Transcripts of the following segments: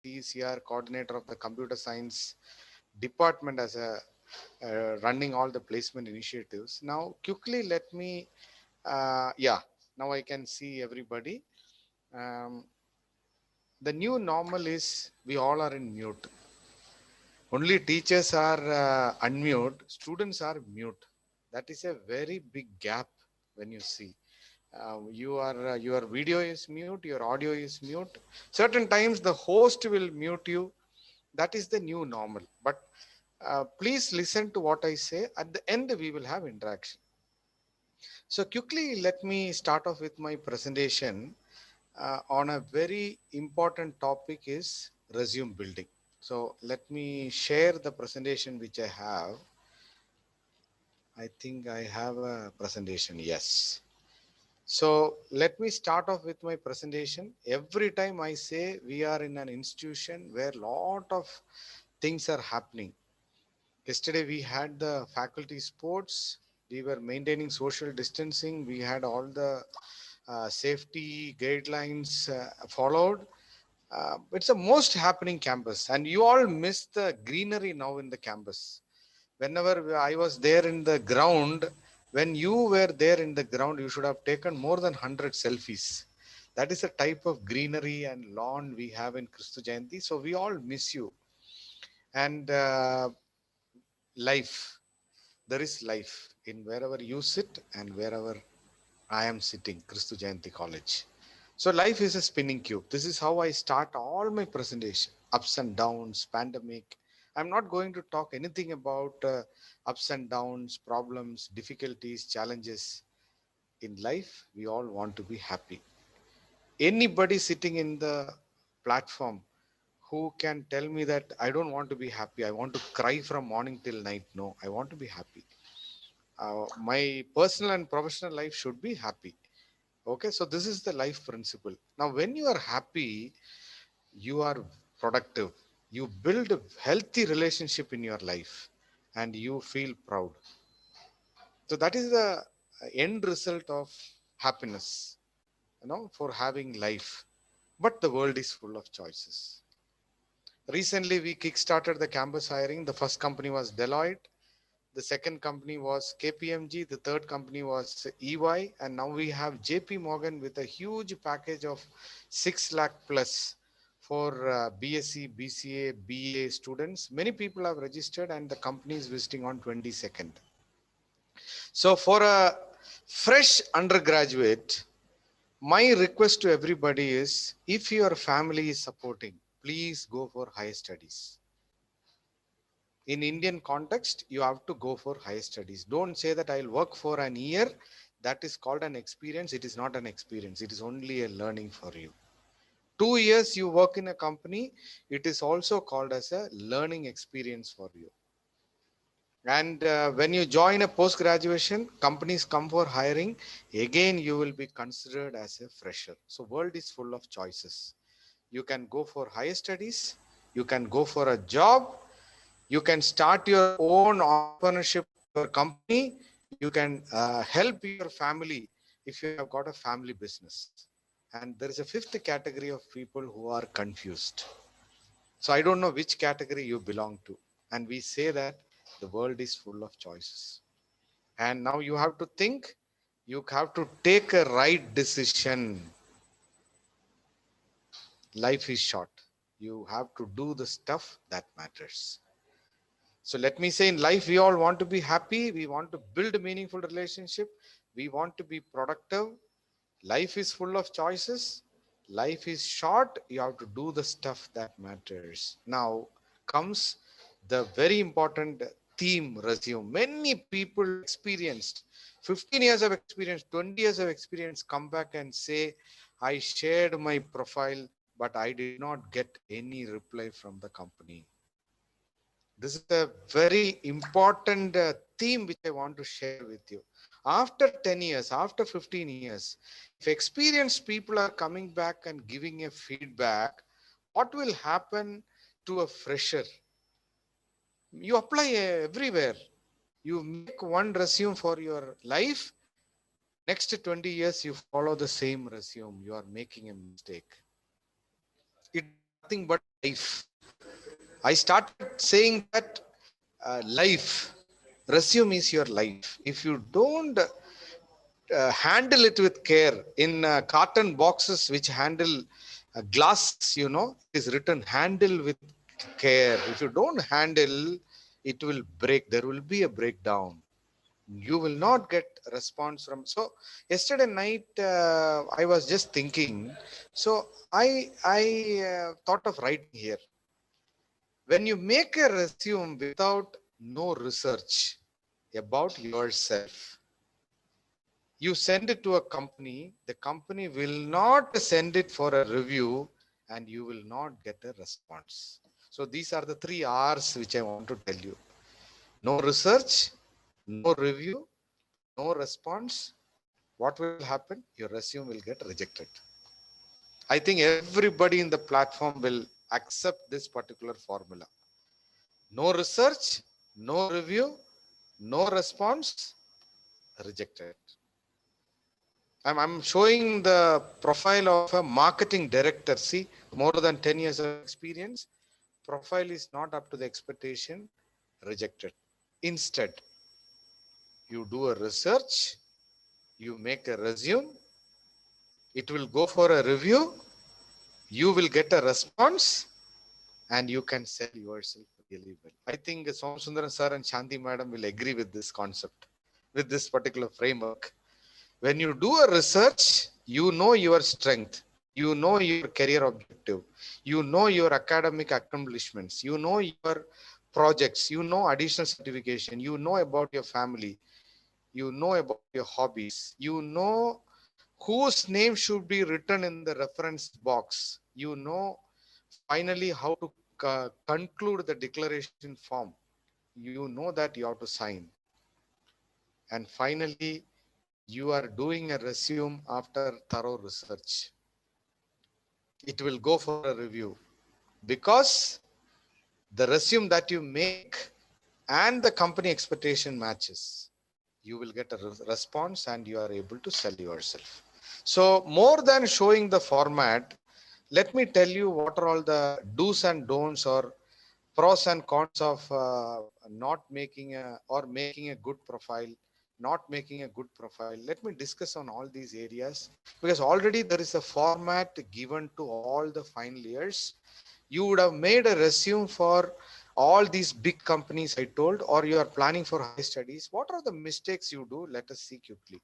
He is here, coordinator of the computer science department as a running all the placement initiatives. Now, quickly let me, yeah, now I can see everybody. Um, the new normal is we all are in mute. Only teachers are unmute, students are mute. That is a very big gap when you see. Your video is mute, your audio is mute. Certain times the host will mute you. That is the new normal. But please listen to what I say. At the end, we will have interaction. So quickly, let me start off with my presentation on a very important topic is resume building. So let me share the presentation which I have. I think I have a presentation. Yes. So let me start off with my presentation. Every time I say we are in an institution where lot of things are happening. Yesterday we had the faculty sports. We were maintaining social distancing. We had all the safety guidelines followed. It's the most happening campus, and you all miss the greenery now in the campus. Whenever I was there in the ground, when you were there in the ground, you should have taken more than 100 selfies. That is a type of greenery and lawn we have in Kristu Jayanti. So we all miss you. And life, there is life in wherever you sit and wherever I am sitting, Kristu Jayanti College. So life is a spinning cube. This is how I start all my presentation. Ups and downs, pandemic. I'm not going to talk anything about ups and downs, problems, difficulties, challenges. In life, we all want to be happy. Anybody sitting in the platform who can tell me that I don't want to be happy, I want to cry from morning till night. No, I want to be happy. My personal and professional life should be happy. Okay, so this is the life principle. Now, when you are happy, you are productive. You build a healthy relationship in your life and you feel proud. So, that is the end result of happiness, for having life. But the world is full of choices. Recently, we kickstarted the campus hiring. The first company was Deloitte. The second company was KPMG. The third company was EY. And now we have JP Morgan with a huge package of 6 lakh plus for BSc, BCA, BA students. Many people have registered and the company is visiting on 22nd. So for a fresh undergraduate, my request to everybody is if your family is supporting, please go for higher studies. In Indian context, you have to go for higher studies. Don't say that I'll work for an year. That is called an experience. It is not an experience. It is only a learning for you. 2 years you work in a company. It is also called as a learning experience for you. And when you join a post graduation, companies come for hiring. Again, you will be considered as a fresher. So world is full of choices. You can go for higher studies. You can go for a job. You can start your own entrepreneurship of your company. You can help your family if you have got a family business. And there is a fifth category of people who are confused. So I don't know which category you belong to. And we say that the world is full of choices. And now you have to think, you have to take a right decision. Life is short. You have to do the stuff that matters. So let me say in life, we all want to be happy. We want to build a meaningful relationship. We want to be productive. Life is full of choices. Life is short. You have to do the stuff that matters. Now comes the very important theme resume. Many people experienced 15 years of experience, 20 years of experience come back and say, I shared my profile, but I did not get any reply from the company. This is a very important theme which I want to share with you. After 10 years, after 15 years, if experienced people are coming back and giving a feedback, what will happen to a fresher? You apply everywhere. You make one resume for your life. Next 20 years, you follow the same resume. You are making a mistake. It will happen. nothing but life. I started saying that life, resume is your life. If you don't handle it with care in carton boxes which handle glass, it is written handle with care. If you don't handle, it will break. There will be a breakdown. You will not get response from. So yesterday night I was just thinking. So I thought of writing here. When you make a resume without no research about yourself, you send it to a company, the company will not send it for a review, and you will not get a response. So these are the 3 R's which I want to tell you. No research, no review, no response. What will happen? Your resume will get rejected. I think everybody in the platform will accept this particular formula. No research, no review, no response, rejected. I'm showing the profile of a marketing director. See, more than 10 years of experience. Profile is not up to the expectation, rejected. Instead, you do a research, you make a resume, it will go for a review, you will get a response, and you can sell yourself really well. I think Somasundaran sir and Shanti madam will agree with this concept, with this particular framework. When you do a research, you know your strength, you know your career objective, you know your academic accomplishments, you know your projects, you know additional certification, you know about your family, you know about your hobbies, you know whose name should be written in the reference box, you know finally how to conclude the declaration form, you know that you have to sign, and finally you are doing a resume after thorough research. It will go for a review because the resume that you make and the company expectation matches. You will get a response and you are able to sell yourself. So more than showing the format, let me tell you what are all the do's and don'ts or pros and cons of not making making a good profile, not making a good profile. Let me discuss on all these areas because already there is a format given to all the final years. You would have made a resume for all these big companies I told, or you are planning for high studies. What are the mistakes you do? Let us see quickly.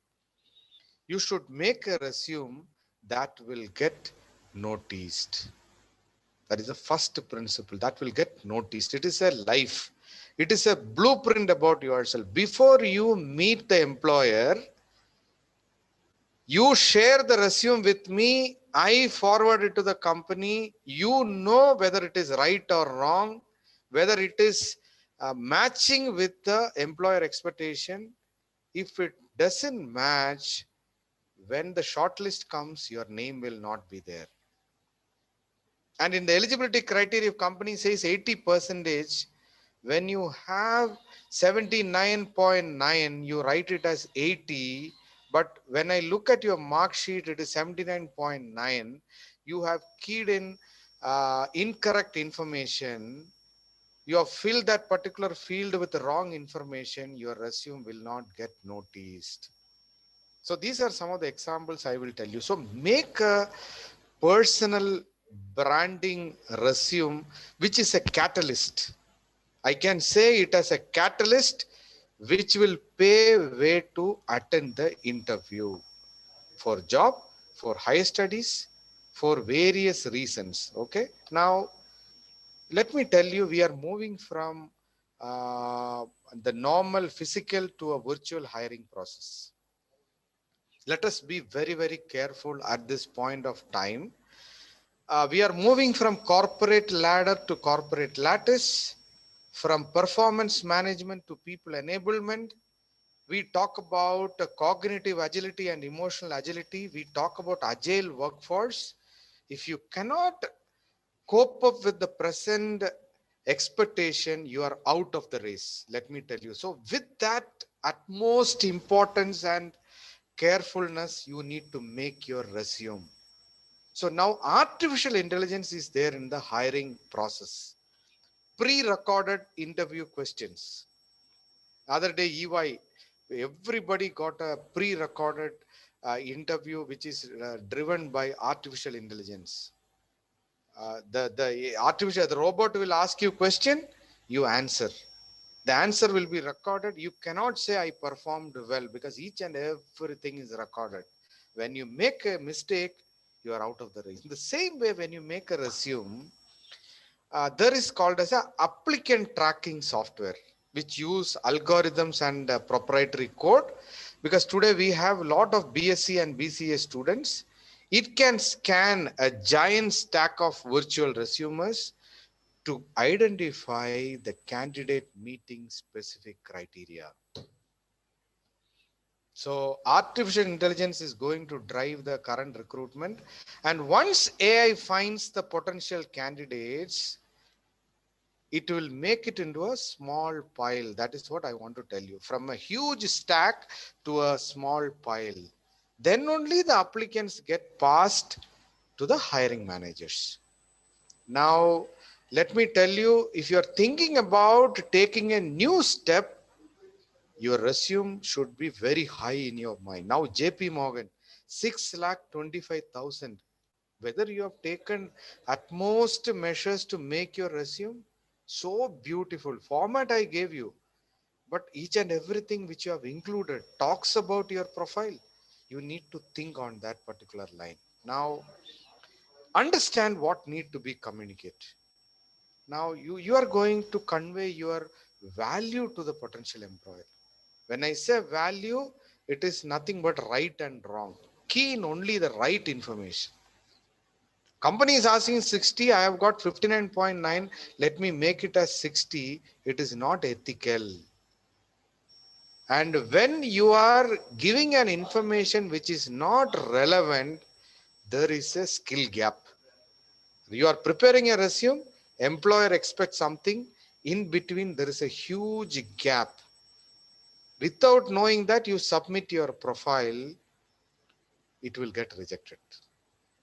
You should make a resume that will get noticed. That is the first principle that will get noticed. It is a life. It is a blueprint about yourself. Before you meet the employer, you share the resume with me. I forward it to the company. You know whether it is right or wrong, whether it is matching with the employer expectation. If it doesn't match, when the shortlist comes, your name will not be there. And in the eligibility criteria, if company says 80 percentage, when you have 79.9, you write it as 80. But when I look at your mark sheet, it is 79.9. You have keyed in incorrect information. You have filled that particular field with the wrong information. Your resume will not get noticed. So these are some of the examples I will tell you. So make a personal branding resume, which is a catalyst. I can say it as a catalyst which will pave way to attend the interview for job, for higher studies, for various reasons. Okay. Now, let me tell you, we are moving from the normal physical to a virtual hiring process. Let us be very, very careful at this point of time. We are moving from corporate ladder to corporate lattice, from performance management to people enablement. We talk about cognitive agility and emotional agility. We talk about agile workforce. If you cannot cope up with the present expectation, you are out of the race. Let me tell you. So with that utmost importance and carefulness, you need to make your resume. So now artificial intelligence is there in the hiring process. Pre-recorded interview questions. Other day, EY, everybody got a pre-recorded interview which is driven by artificial intelligence. The robot will ask you question, you answer. The answer will be recorded. You cannot say I performed well because each and everything is recorded. When you make a mistake, you are out of the race. In the same way, when you make a resume, there is called as a applicant tracking software which use algorithms and proprietary code, because today we have a lot of BSc and BCA students. It can scan a giant stack of virtual resumes to identify the candidate meeting specific criteria. So artificial intelligence is going to drive the current recruitment, and once AI finds the potential candidates, it will make it into a small pile. That is what I want to tell you. From a huge stack to a small pile. Then only the applicants get passed to the hiring managers. Now, let me tell you, if you're thinking about taking a new step, your resume should be very high in your mind. Now, JP Morgan, 6,25,000. Whether you have taken utmost measures to make your resume so beautiful format I gave you, but each and everything which you have included talks about your profile. You need to think on that particular line. Now, understand what need to be communicated. Now, you are going to convey your value to the potential employer. When I say value, it is nothing but right and wrong. Key in only the right information. Company is asking 60, I have got 59.9, let me make it as 60. It is not ethical. And when you are giving an information which is not relevant, there is a skill gap. You are preparing a resume, employer expects something, in between there is a huge gap. Without knowing that, you submit your profile, it will get rejected.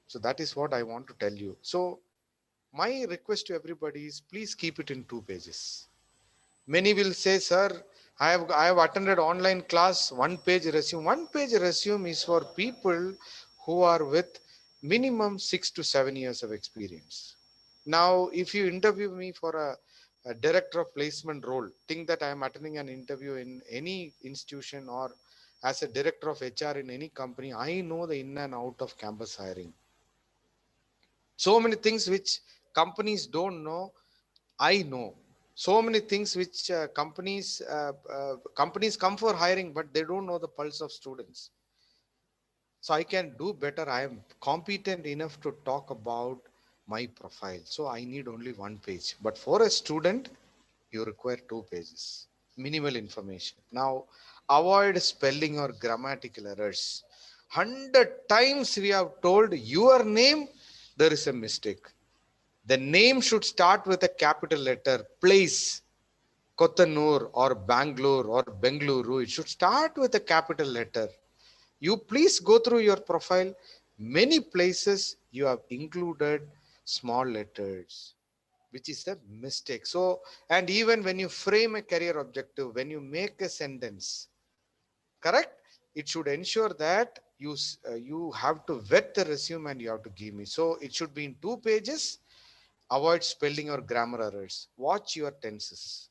So that is what I want to tell you. So my request to everybody is please keep it in 2 pages. Many will say, sir, I have attended online class, 1 page resume. 1 page resume is for people who are with minimum 6 to 7 years of experience. Now, if you interview me for a director of placement role, think that I am attending an interview in any institution or as a director of HR in any company, I know the in and out of campus hiring. So many things which companies don't know, I know. So many things which companies come for hiring, but they don't know the pulse of students. So I can do better. I am competent enough to talk about my profile. So I need only 1 page. But for a student, you require 2 pages. Minimal information. Now, avoid spelling or grammatical errors. 100 times we have told your name, there is a mistake. The name should start with a capital letter. Place, Kotanur or Bangalore or Bengaluru, it should start with a capital letter. You please go through your profile. Many places you have included small letters, which is a mistake. So, and even when you frame a career objective, when you make a sentence, correct? It should ensure that you have to vet the resume and you have to give me. So it should be in 2 pages. Avoid spelling or grammar errors. Watch your tenses.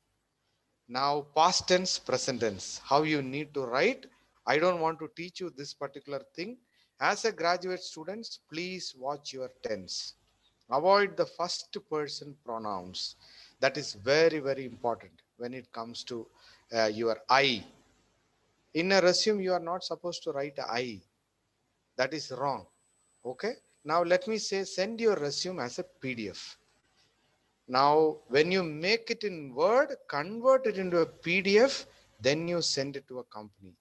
Now, past tense, present tense, how you need to write. I don't want to teach you this particular thing. As a graduate students, please watch your tense. Avoid the first person pronouns. That is very, very important when it comes to your I. In a resume, you are not supposed to write I. That is wrong. Okay. Now, let me say, send your resume as a PDF. Now, when you make it in Word, convert it into a PDF, then you send it to a company.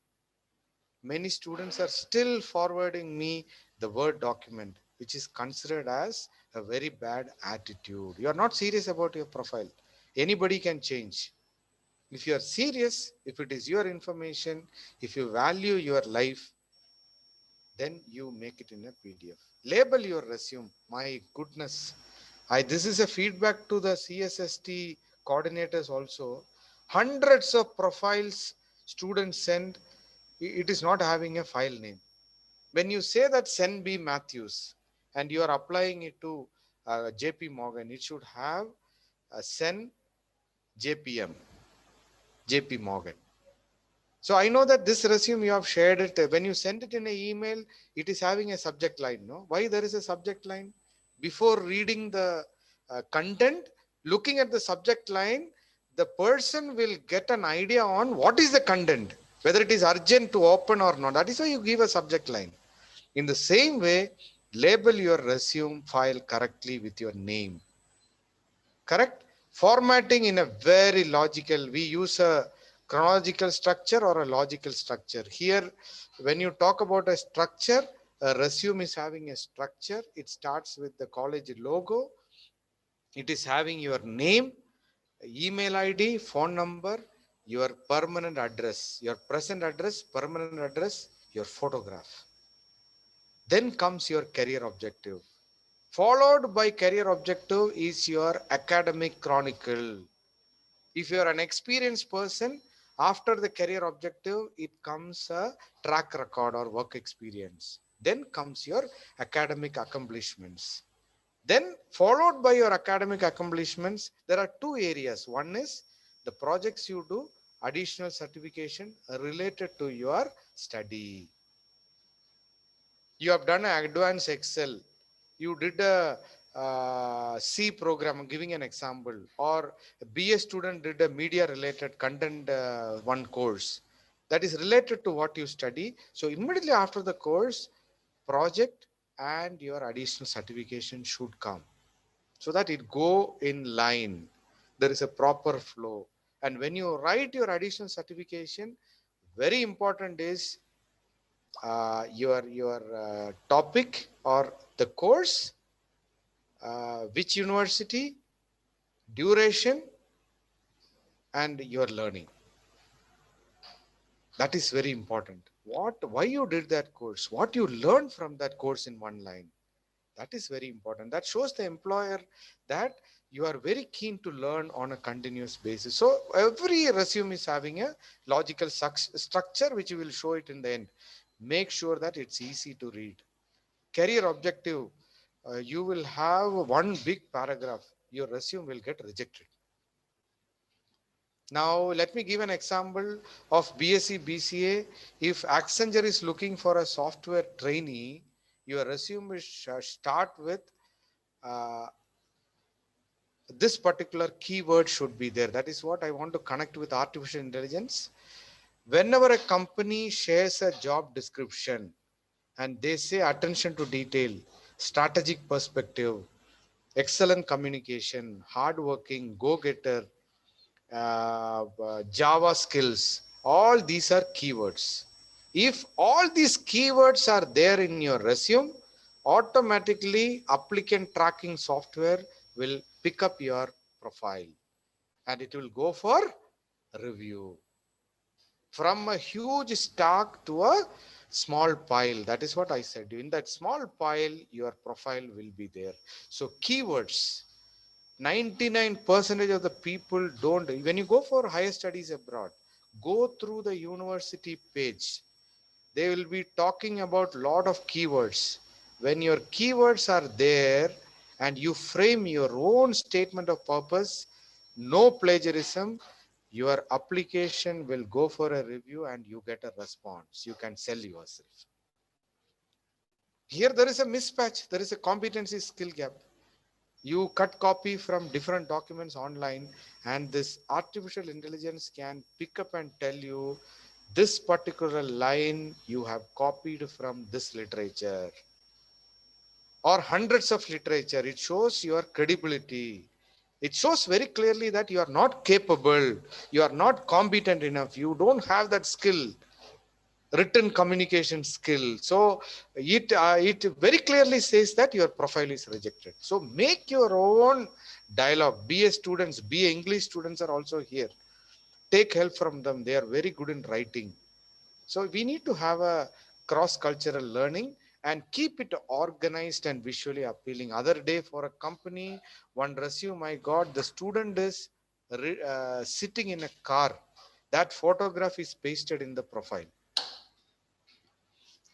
Many students are still forwarding me the Word document, which is considered as a very bad attitude. You are not serious about your profile. Anybody can change. If you are serious, if it is your information, if you value your life, then you make it in a PDF. Label your resume. My goodness. This is a feedback to the CSST coordinators also. Hundreds of profiles students send. It is not having a file name. When you say that Sen B. Matthews and you are applying it to JP Morgan, it should have Sen JPM, JP Morgan. So I know that this resume you have shared it. When you send it in an email, it is having a subject line. No, why there is a subject line? Before reading the content, looking at the subject line, the person will get an idea on what is the content, whether it is urgent to open or not. That is why you give a subject line. In the same way, label your resume file correctly with your name. Correct? Formatting in a very logical, we use a chronological structure or a logical structure. Here, when you talk about a structure, a resume is having a structure. It starts with the college logo. It is having your name, email ID, phone number, your permanent address, your present address, permanent address, your photograph. Then comes your career objective. Followed by career objective is your academic chronicle. If you are an experienced person, after the career objective, it comes a track record or work experience. Then comes your academic accomplishments. Then followed by your academic accomplishments, there are two areas. One is the projects you do, additional certification related to your study. You have done an advanced Excel, you did a C program, I'm giving an example, or a BA student did a media related content one course that is related to what you study. So immediately after the course, project and your additional certification should come so that it go in line. There is a proper flow. And when you write your additional certification, very important is your topic or the course, which university, duration, and your learning. That is very important. Why you did that course, what you learned from that course in one line. That is very important. That shows the employer that you are very keen to learn on a continuous basis. So every resume is having a logical structure, which you will show it in the end. Make sure that it's easy to read. Career objective, you will have one big paragraph. Your resume will get rejected. Now, let me give an example of BSc, BCA. If Accenture is looking for a software trainee, your resume should start with uh, this particular keyword should be there. That is what I want to connect with artificial intelligence. Whenever a company shares a job description and they say attention to detail, strategic perspective, excellent communication, hardworking, go-getter, Java skills, all these are keywords. If all these keywords are there in your resume, automatically applicant tracking software will pick up your profile and it will go for review. From a huge stack to a small pile. That is what I said. In that small pile, your profile will be there. So keywords, 99% of the people don't. When you go for higher studies abroad, go through the university page. They will be talking about lot of keywords. When your keywords are there and you frame your own statement of purpose, no plagiarism, your application will go for a review and you get a response. You can sell yourself. Here there is a mismatch. There is a competency skill gap. You cut copy from different documents online and this artificial intelligence can pick up and tell you this particular line you have copied from this literature or hundreds of literature. It shows your credibility. It shows very clearly that you are not capable, you are not competent enough, you don't have that skill, written communication skill. So it very clearly says that your profile is rejected. So make your own dialogue. BA students, BA English students are also here. Take help from them. They are very good in writing. So we need to have a cross cultural learning and keep it organized and visually appealing. Other day for a company, one resume, my God, the student is sitting in a car. That photograph is pasted in the profile.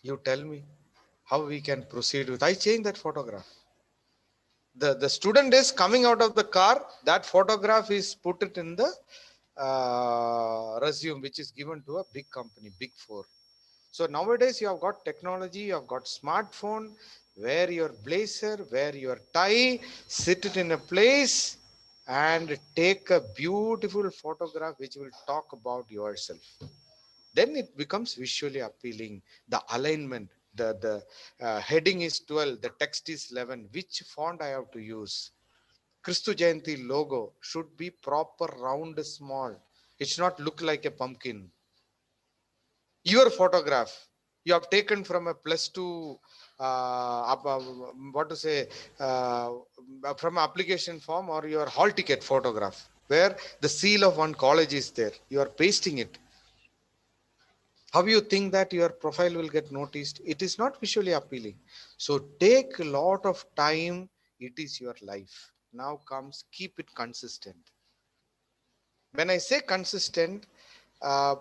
You tell me how we can proceed with. I change that photograph. The student is coming out of the car. That photograph is put it in the resume, which is given to a big company, big four. So nowadays you have got technology, you have got smartphone, wear your blazer, wear your tie, sit it in a place and take a beautiful photograph which will talk about yourself. Then it becomes visually appealing. The alignment, the heading is 12, the text is 11. Which font I have to use? Kristu Jayanti logo should be proper, round, small. It should not look like a pumpkin. Your photograph you have taken from a plus two, what to say, uh, from application form, or your hall ticket photograph where the seal of one college is there, you are pasting it. How you think that your profile will get noticed? It is not visually appealing. So take a lot of time. It is your life. Now comes, keep it consistent. When I say consistent,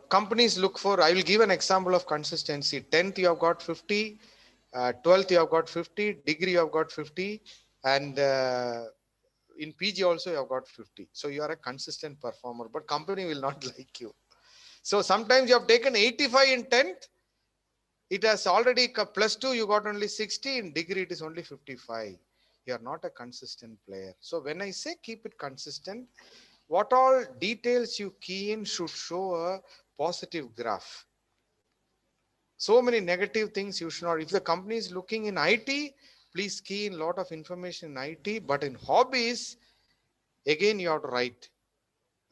companies look for, I will give an example of consistency. 10th you have got 50, 12th you have got 50, degree you have got 50, and in PG also you have got 50. So you are a consistent performer, but company will not like you. So sometimes you have taken 85 in 10th, it has already plus 2, you got only 60, in degree it is only 55. You are not a consistent player. So when I say keep it consistent, what all details you key in should show a positive graph. So many negative things you should not. If the company is looking in IT, please key in a lot of information in IT, but in hobbies, again you have to write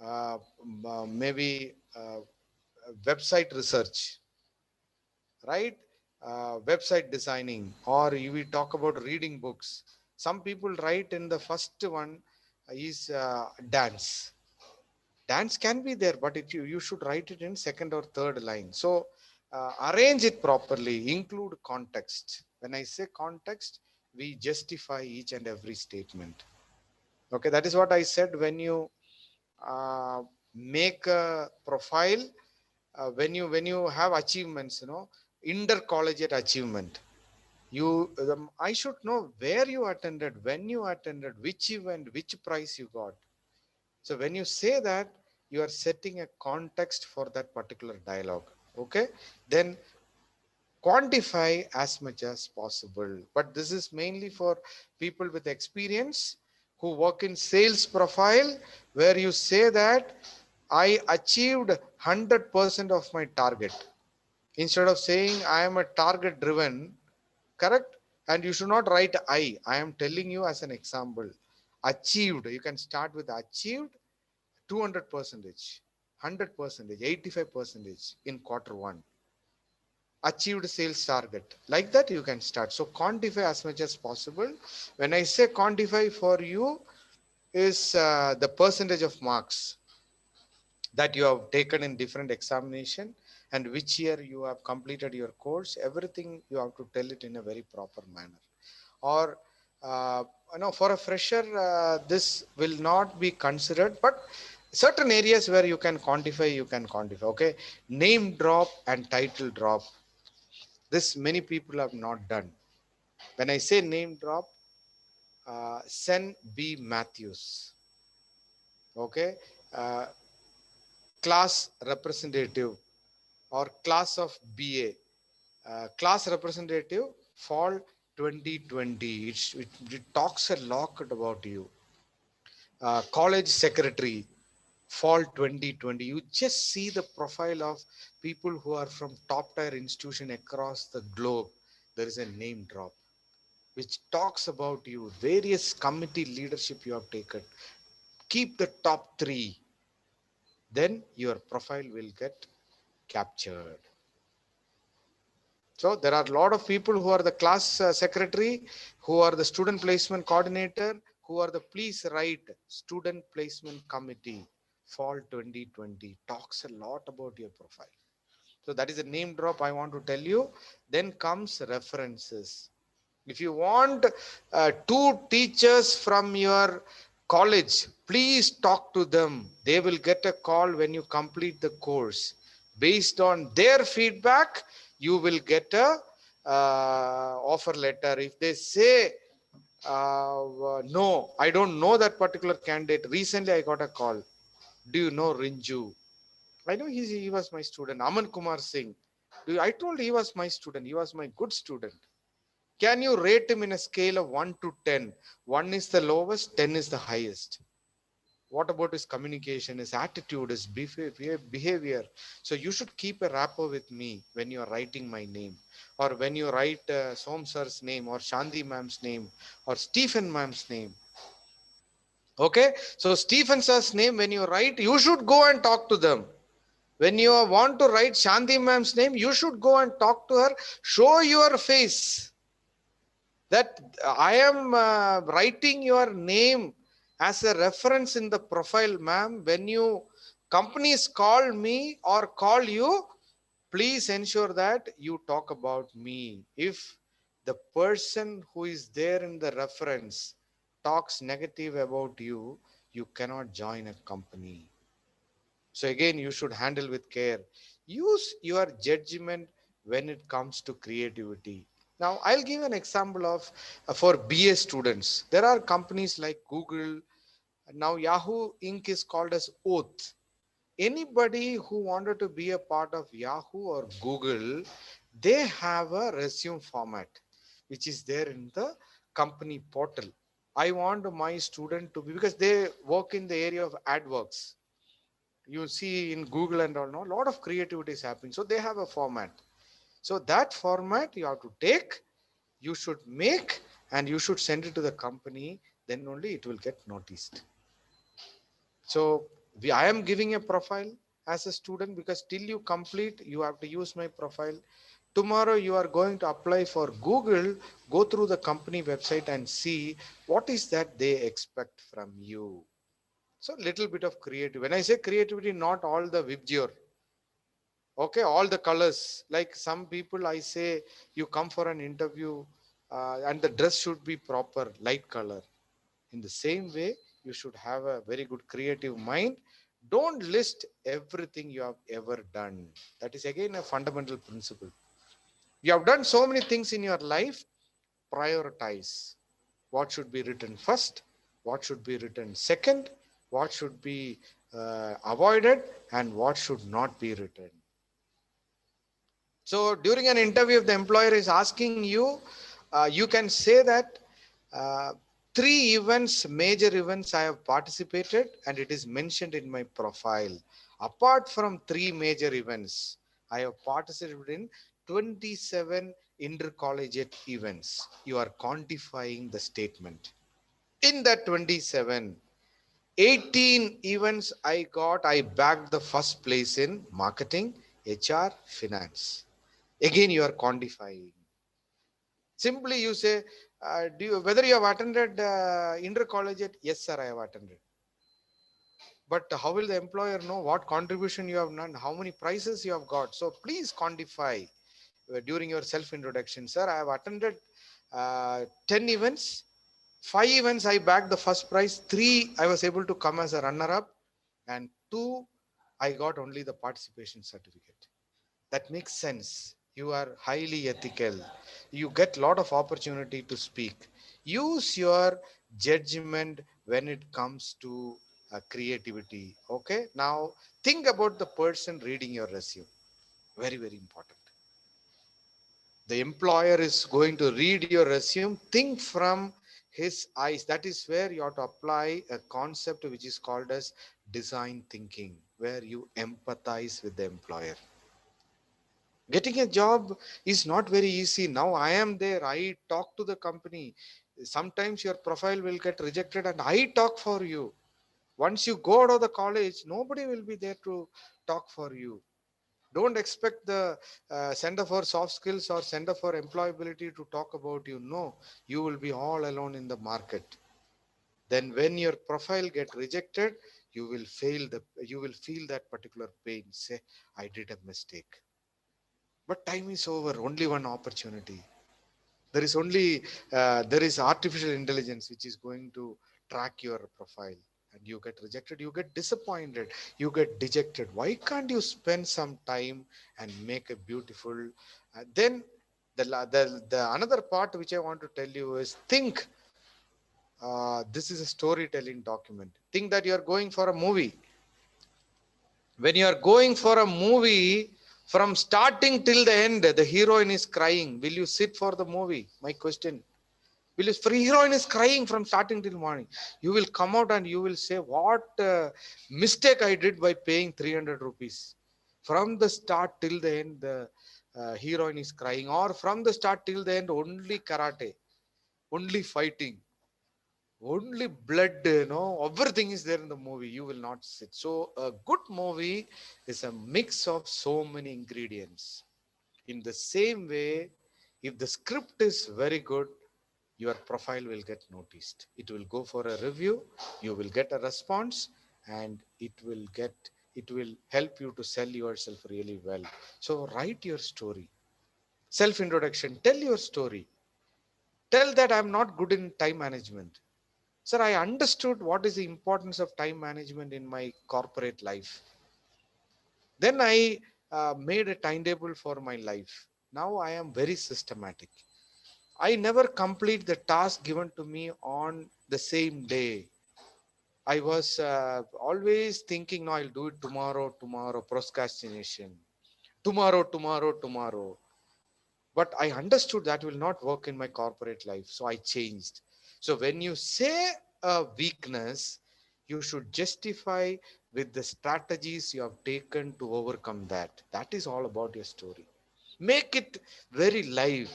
uh, maybe website research, right? Website designing, or we talk about reading books. Some people write in the first one is dance. Dance can be there, but you should write it in second or third line. So arrange it properly, include context. When I say context, we justify each and every statement. Okay, that is what I said. When you make a profile, when you have achievements, intercollegiate achievement, you I should know where you attended, when you attended, which event, which prize you got. So when you say that, you are setting a context for that particular dialogue. Okay, then quantify as much as possible. But this is mainly for people with experience who work in sales profile, where you say that I achieved 100% of my target. Instead of saying I am a target driven, correct? And you should not write I am telling you as an example. Achieved, you can start with achieved 200 percentage, 100 percentage, 85 percentage in quarter one. Achieved sales target. Like that, you can start. So quantify as much as possible. When I say quantify for you, is the percentage of marks that you have taken in different examination and which year you have completed your course. Everything you have to tell it in a very proper manner. Or uh, for a fresher, this will not be considered, but certain areas where you can quantify, you can quantify. Okay, name drop and title drop, this many people have not done. When I say name drop, Sen B Matthews, okay, uh, class representative or class of BA, class representative, fall 2020. It talks a lot about you. College secretary, fall 2020. You just see the profile of people who are from top tier institution across the globe. There is a name drop which talks about you, various committee leadership you have taken. Keep the top three, then your profile will get captured. So there are a lot of people who are the class secretary, who are the student placement coordinator, who are the, please write student placement committee, fall 2020. Talks a lot about your profile. So that is a name drop I want to tell you. Then comes references. If you want two teachers from your college, please talk to them. They will get a call when you complete the course. Based on their feedback, you will get a offer letter. If they say, no, I don't know that particular candidate. Recently, I got a call. Do you know Rinju? I know he was my student. Aman Kumar Singh. I told he was my student. He was my good student. Can you rate him in a scale of 1 to 10? 1 is the lowest, 10 is the highest. What about his communication, his attitude, his behavior? So you should keep a rapport with me when you are writing my name, or when you write Som sir's name, or Shanti ma'am's name, or Stephen ma'am's name. Okay, so Stephen sir's name, when you write, you should go and talk to them. When you want to write Shanti ma'am's name, you should go and talk to her. Show your face that I am writing your name as a reference in the profile, ma'am. When you companies call me or call you, please ensure that you talk about me. If the person who is there in the reference talks negative about you, you cannot join a company. So again, you should handle with care. Use your judgment when it comes to creativity. Now, I'll give an example of for BA students. There are companies like Google. Now, Yahoo Inc. is called as Oath. Anybody who wanted to be a part of Yahoo or Google, they have a resume format, which is there in the company portal. I want my student to be, because they work in the area of AdWorks. You see in Google and all, no, a lot of creativity is happening. So they have a format. So that format you have to take, you should make, and you should send it to the company. Then only it will get noticed. So I am giving a profile as a student, because till you complete, you have to use my profile. Tomorrow you are going to apply for Google. Go through the company website and see what is that they expect from you. So little bit of creativity. When I say creativity, not all the vibgyor. Okay, all the colors. Like some people, I say, you come for an interview and the dress should be proper, light color. In the same way, you should have a very good creative mind. Don't list everything you have ever done. That is again a fundamental principle. You have done so many things in your life. Prioritize what should be written first, what should be written second, what should be avoided, and what should not be written. So during an interview, if the employer is asking you, you can say that uh, three events, major events I have participated, and it is mentioned in my profile. Apart from three major events, I have participated in 27 intercollegiate events. You are quantifying the statement. In that 27, 18 events I bagged the first place in marketing, HR, finance. Again, you are quantifying. Simply you say, whether you have attended intercollegiate? Yes, sir, I have attended. But how will the employer know what contribution you have done, how many prizes you have got? So please quantify during your self-introduction. Sir, I have attended 10 events. 5 events I bagged the first prize. 3 I was able to come as a runner-up. And 2 I got only the participation certificate. That makes sense. You are highly ethical. You get a lot of opportunity to speak. Use your judgment when it comes to creativity. Okay, now think about the person reading your resume. Very, very important. The employer is going to read your resume. Think from his eyes. That is where you have to apply a concept which is called as design thinking, where you empathize with the employer. Getting a job is not very easy. Now I am there. I talk to the company. Sometimes your profile will get rejected and I talk for you. Once you go out of the college, nobody will be there to talk for you. Don't expect the center for soft skills or center for employability to talk about you. No, you will be all alone in the market. Then when your profile get rejected, you will feel that particular pain. Say, I did a mistake. But time is over. Only one opportunity. There is artificial intelligence which is going to track your profile, and you get rejected, you get disappointed, you get dejected. Why can't you spend some time and make a beautiful then the another part which I want to tell you is think, this is a storytelling document. Think that you are going for a movie. When you are going for a movie, from starting till the end, the heroine is crying. Will you sit for the movie? My question. Will you, free heroine is crying from starting till morning. You will come out and you will say, what mistake I did by paying 300 rupees. From the start till the end, the heroine is crying. Or from the start till the end, only karate, only fighting, only blood, everything is there in the movie. You will not sit. So a good movie is a mix of so many ingredients. In the same way, if the script is very good, your profile will get noticed. It will go for a review, you will get a response, and it will help you to sell yourself really well. So write your story, self introduction, tell your story. Tell that I'm not good in time management. Sir, I understood what is the importance of time management in my corporate life. Then I made a timetable for my life. Now I am very systematic. I never complete the task given to me on the same day. I was always thinking, no, I'll do it tomorrow, tomorrow, procrastination. Tomorrow, tomorrow, tomorrow. But I understood that will not work in my corporate life. So I changed. So when you say a weakness, you should justify with the strategies you have taken to overcome that. That is all about your story. Make it very live,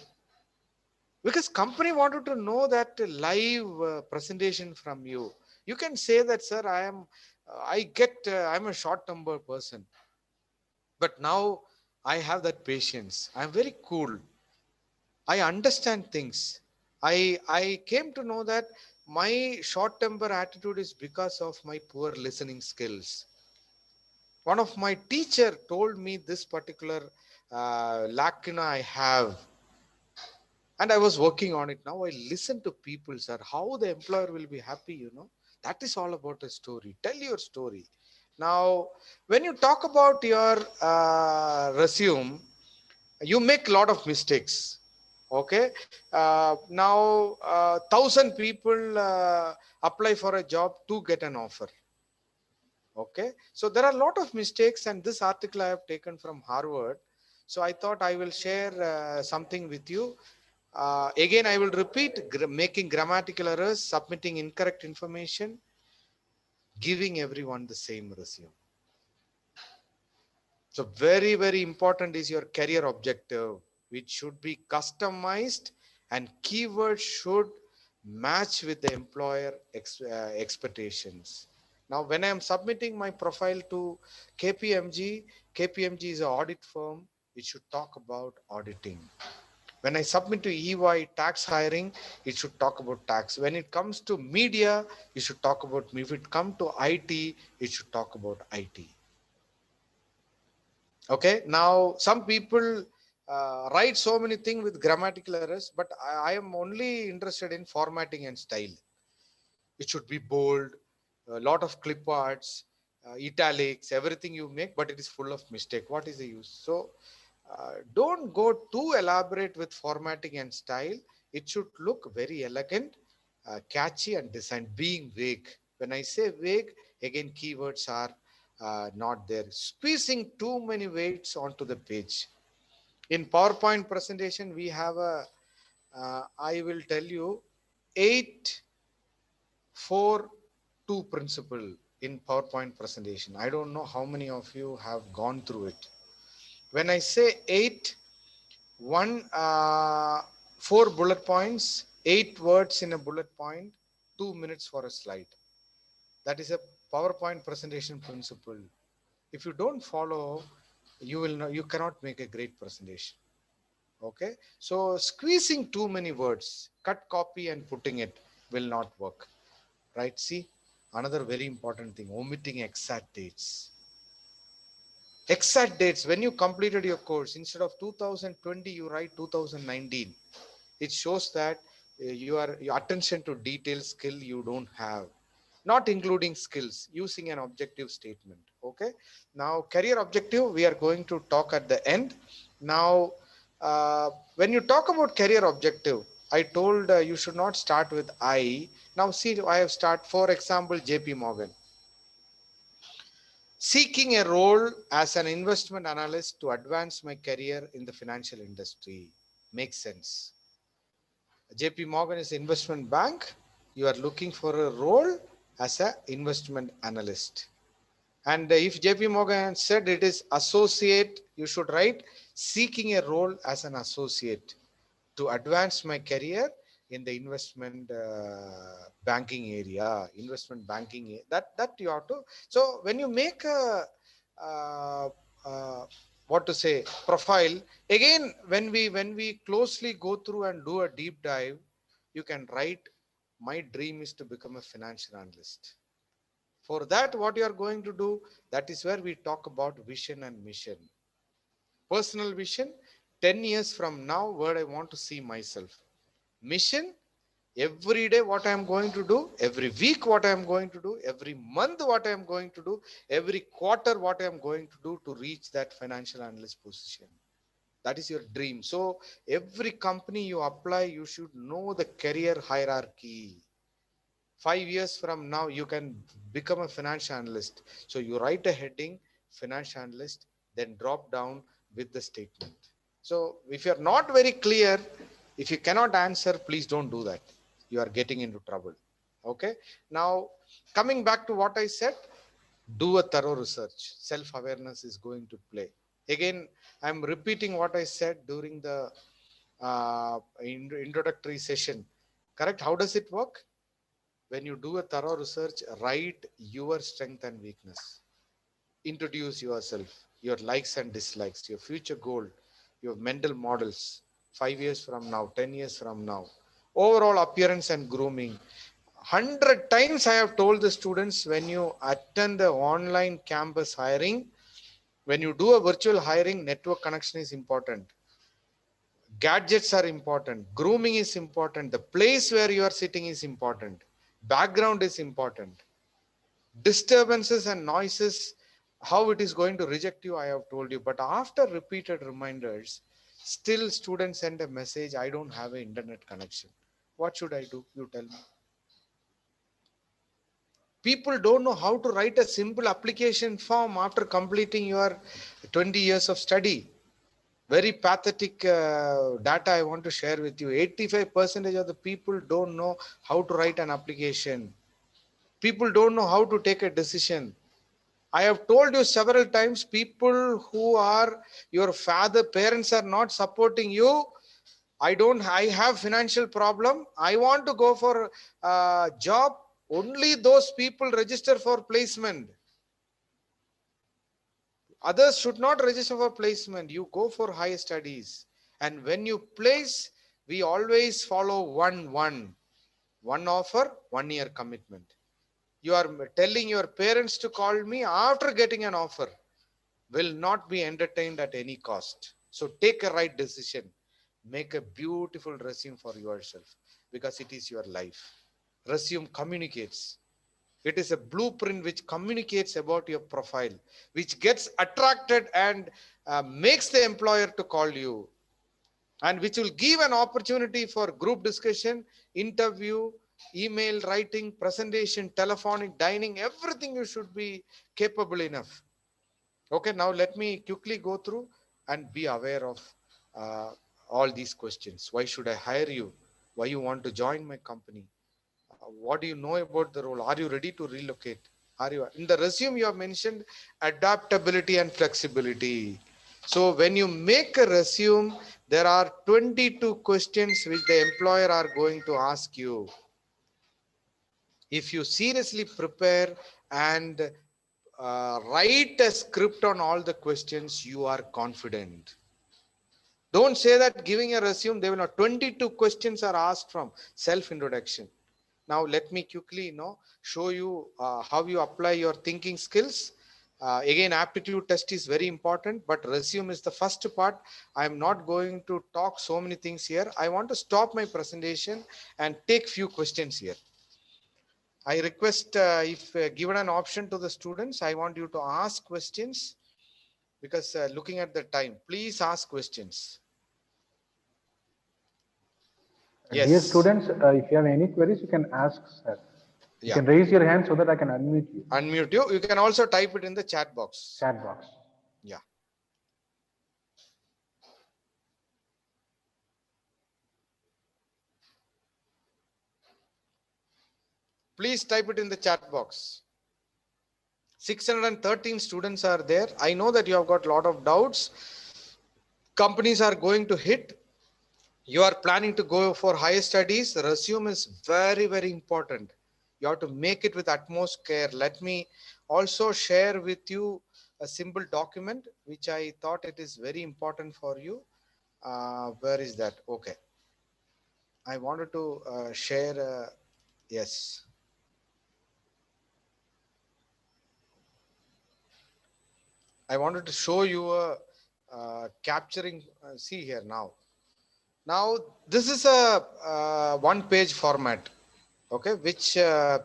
because company wanted to know that live presentation from you. You can say that, sir, I'm a short tempered person, but now I have that patience, I'm very cool, I understand things. I came to know that my short temper attitude is because of my poor listening skills. One of my teacher told me this particular lacuna I have, and I was working on it. Now I listen to people, sir, how the employer will be happy. That is all about a story. Tell your story. Now when you talk about your resume, you make a lot of mistakes. Okay. Now 1,000 people apply for a job to get an offer. Okay, so there are a lot of mistakes, and this article I have taken from Harvard. So I thought I will share something with you. Again, I will repeat: making grammatical errors, submitting incorrect information, giving everyone the same resume. So very, very important is your career objective, which should be customized, and keywords should match with the employer expectations. Now, when I am submitting my profile to KPMG, KPMG is an audit firm. It should talk about auditing. When I submit to EY tax hiring, it should talk about tax. When it comes to media, you should talk about, if it comes to IT, it should talk about IT. Okay, now some people write so many things with grammatical errors, but I am only interested in formatting and style. It should be bold, a lot of clip arts, italics, everything you make, but it is full of mistake. What is the use? So don't go too elaborate with formatting and style. It should look very elegant, catchy, and designed. Being vague. When I say vague, again, keywords are not there. Squeezing too many weights onto the page. In PowerPoint presentation, we have I will tell you, 8-4-2 principle in PowerPoint presentation. I don't know how many of you have gone through it. When I say 8, one, 4 bullet points, 8 words in a bullet point, 2 minutes for a slide. That is a PowerPoint presentation principle. If you don't follow, you cannot make a great presentation. Okay, so squeezing too many words, cut copy and putting it will not work. Right? See, another very important thing: omitting exact dates. Exact dates when you completed your course. Instead of 2020, you write 2019. It shows that your attention to detail skill you don't have, not including skills, using an objective statement. Okay, now career objective we are going to talk at the end. Now when you talk about career objective, I told you should not start with I. Now see, I have start, for example, JP Morgan, seeking a role as an investment analyst to advance my career in the financial industry. Makes sense. JP Morgan is an investment bank. You are looking for a role as an investment analyst. And if JP Morgan said it is associate, you should write seeking a role as an associate to advance my career in the investment banking area, investment banking. That you have to. So when you make a uh, uh, what to say profile again, when we closely go through and do a deep dive, you can write, my dream is to become a financial analyst. For that, what you are going to do, that is where we talk about vision and mission. Personal vision, 10 years from now, where I want to see myself. Mission, every day what I am going to do, every week what I am going to do, every month what I am going to do, every quarter what I am going to do to reach that financial analyst position. That is your dream. So every company you apply, you should know the career hierarchy. 5 years from now, you can become a financial analyst. So you write a heading, financial analyst, then drop down with the statement. So if you're not very clear, if you cannot answer, please don't do that. You are getting into trouble. Okay. Now, coming back to what I said, do a thorough research. Self-awareness is going to play. Again, I'm repeating what I said during the introductory session. Correct? How does it work? When you do a thorough research, write your strength and weakness. Introduce yourself, your likes and dislikes, your future goal, your mental models, 5 years from now, 10 years from now, overall appearance and grooming. 100 times I have told the students, when you attend the online campus hiring, when you do a virtual hiring, network connection is important. Gadgets are important. Grooming is important. The place where you are sitting is important. Background is important. Disturbances and noises, how it is going to reject you, I have told you. But after repeated reminders, still students send a message, I don't have an internet connection. What should I do? You tell me. People don't know how to write a simple application form after completing your 20 years of study. Very pathetic data I want to share with you. 85% of the people don't know how to write an application. People don't know how to take a decision. I have told you several times, people who are your father, parents are not supporting you. I have financial problem. I want to go for a job. Only those people register for placement. Others should not register for placement. You go for higher studies. And when you place, we always follow one offer, 1 year commitment. You are telling your parents to call me after getting an offer, will not be entertained at any cost. So take a right decision. Make a beautiful resume for yourself, because it is your life. Resume communicates. It is a blueprint which communicates about your profile, which gets attracted and makes the employer to call you, and which will give an opportunity for group discussion, interview, email writing, presentation, telephonic, dining, everything you should be capable enough. Okay, now let me quickly go through and be aware of uh, all these questions. Why should I hire you? Why you want to join my company? What do you know about the role? Are you ready to relocate? Are you in the resume? You have mentioned adaptability and flexibility. So when you make a resume, there are 22 questions which the employer are going to ask you. If you seriously prepare and write a script on all the questions, you are confident. Don't say that giving a resume, they will not. 22 questions are asked from self-introduction. Now, let me quickly show you how you apply your thinking skills. Again, aptitude test is very important, but resume is the first part. I'm not going to talk so many things here. I want to stop my presentation and take few questions here. I request, if given an option to the students, I want you to ask questions, because looking at the time, please ask questions. Dear Yes. students, if you have any queries, you can ask, sir. You Yeah. can raise your hand so that I can unmute you. Unmute you. You can also type it in the chat box. Chat box. Yeah. Please type it in the chat box. 613 students are there. I know that you have got a lot of doubts. Companies are going to hit. You are planning to go for higher studies. Resume is very, very important. You have to make it with utmost care. Let me also share with you a simple document which I thought it is very important for you. Where is that? Okay. I wanted to share. Yes. I wanted to show you a capturing. See here now. Now this is a one-page format, okay, which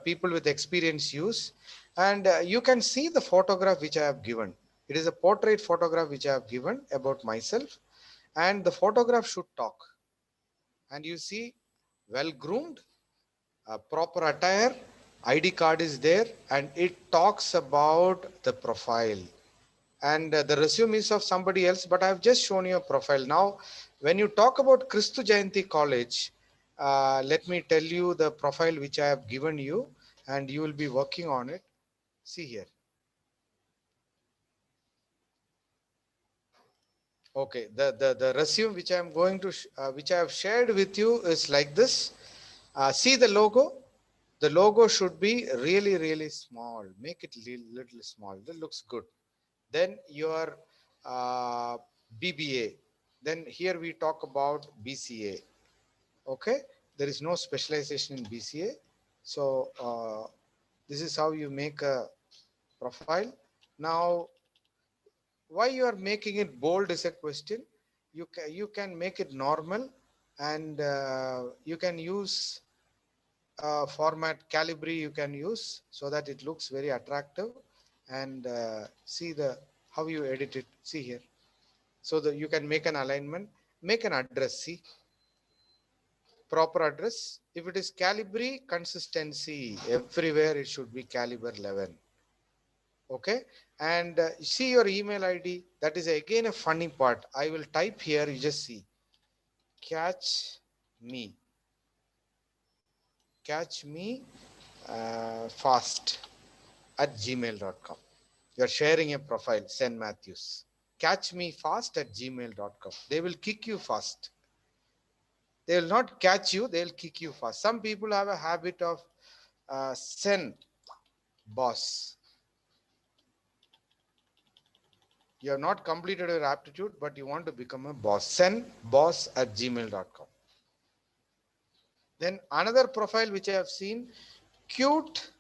people with experience use, and you can see the photograph which I have given. It is a portrait photograph which I have given about myself, and the photograph should talk. And you see, well groomed, proper attire, ID card is there, and it talks about the profile. And the resume is of somebody else, but I've just shown you a profile. Now when you talk about Kristu Jayanti College, let me tell you the profile which I have given you, and you will be working on it. See here. Okay, the resume which I am going to which I have shared with you is like this. See the logo. The logo should be really, really small. Make it little small. That looks good. Then your uh, BBA. Then here we talk about BCA. Okay, there is no specialization in BCA. So this is how you make a profile. Now, why you are making it bold is a question. You can make it normal, and you can use format Calibri. You can use so that it looks very attractive, and see the how you edit it. See here. So that you can make an alignment, make an address. See, proper address. If it is Calibri, consistency everywhere it should be caliber 11. Okay, and see your email ID. That is again a funny part. I will type here. You just see. Catch me. Catch me fast at gmail.com. You're sharing a profile. Send Matthews. Catch me fast at gmail.com. They will kick you fast. They will not catch you, they'll kick you fast. Some people have a habit of send boss. You have not completed your aptitude, but you want to become a boss. Send boss at gmail.com. Then another profile which I have seen, cute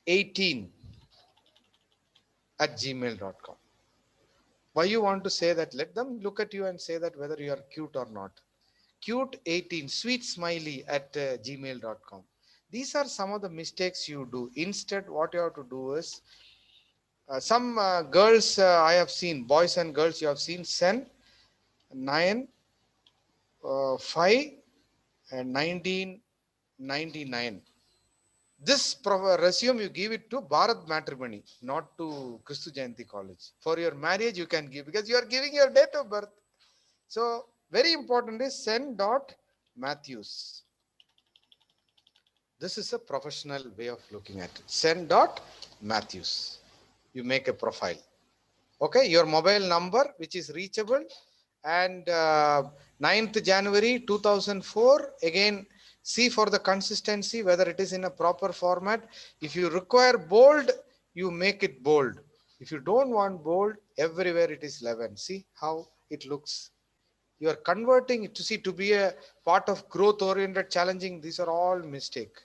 18 at gmail.com. Why you want to say that? Let them look at you and say that whether you are cute or not. Cute 18, sweet smiley at gmail.com. These are some of the mistakes you do. Instead, what you have to do is, some girls I have seen, boys and girls you have seen, send 9 5 and 1999. This resume you give it to Bharat Matrimony, not to Kristu Jayanti College. For your marriage you can give, because you are giving your date of birth. So very important is send dot Matthews. This is a professional way of looking at it. Send dot Matthews. You make a profile. Okay, your mobile number which is reachable, and 9th January 2004. Again, see for the consistency whether it is in a proper format. If you require bold, you make it bold. If you don't want bold, everywhere it is 11. See how it looks. You are converting it to see to be a part of growth oriented challenging. These are all mistake.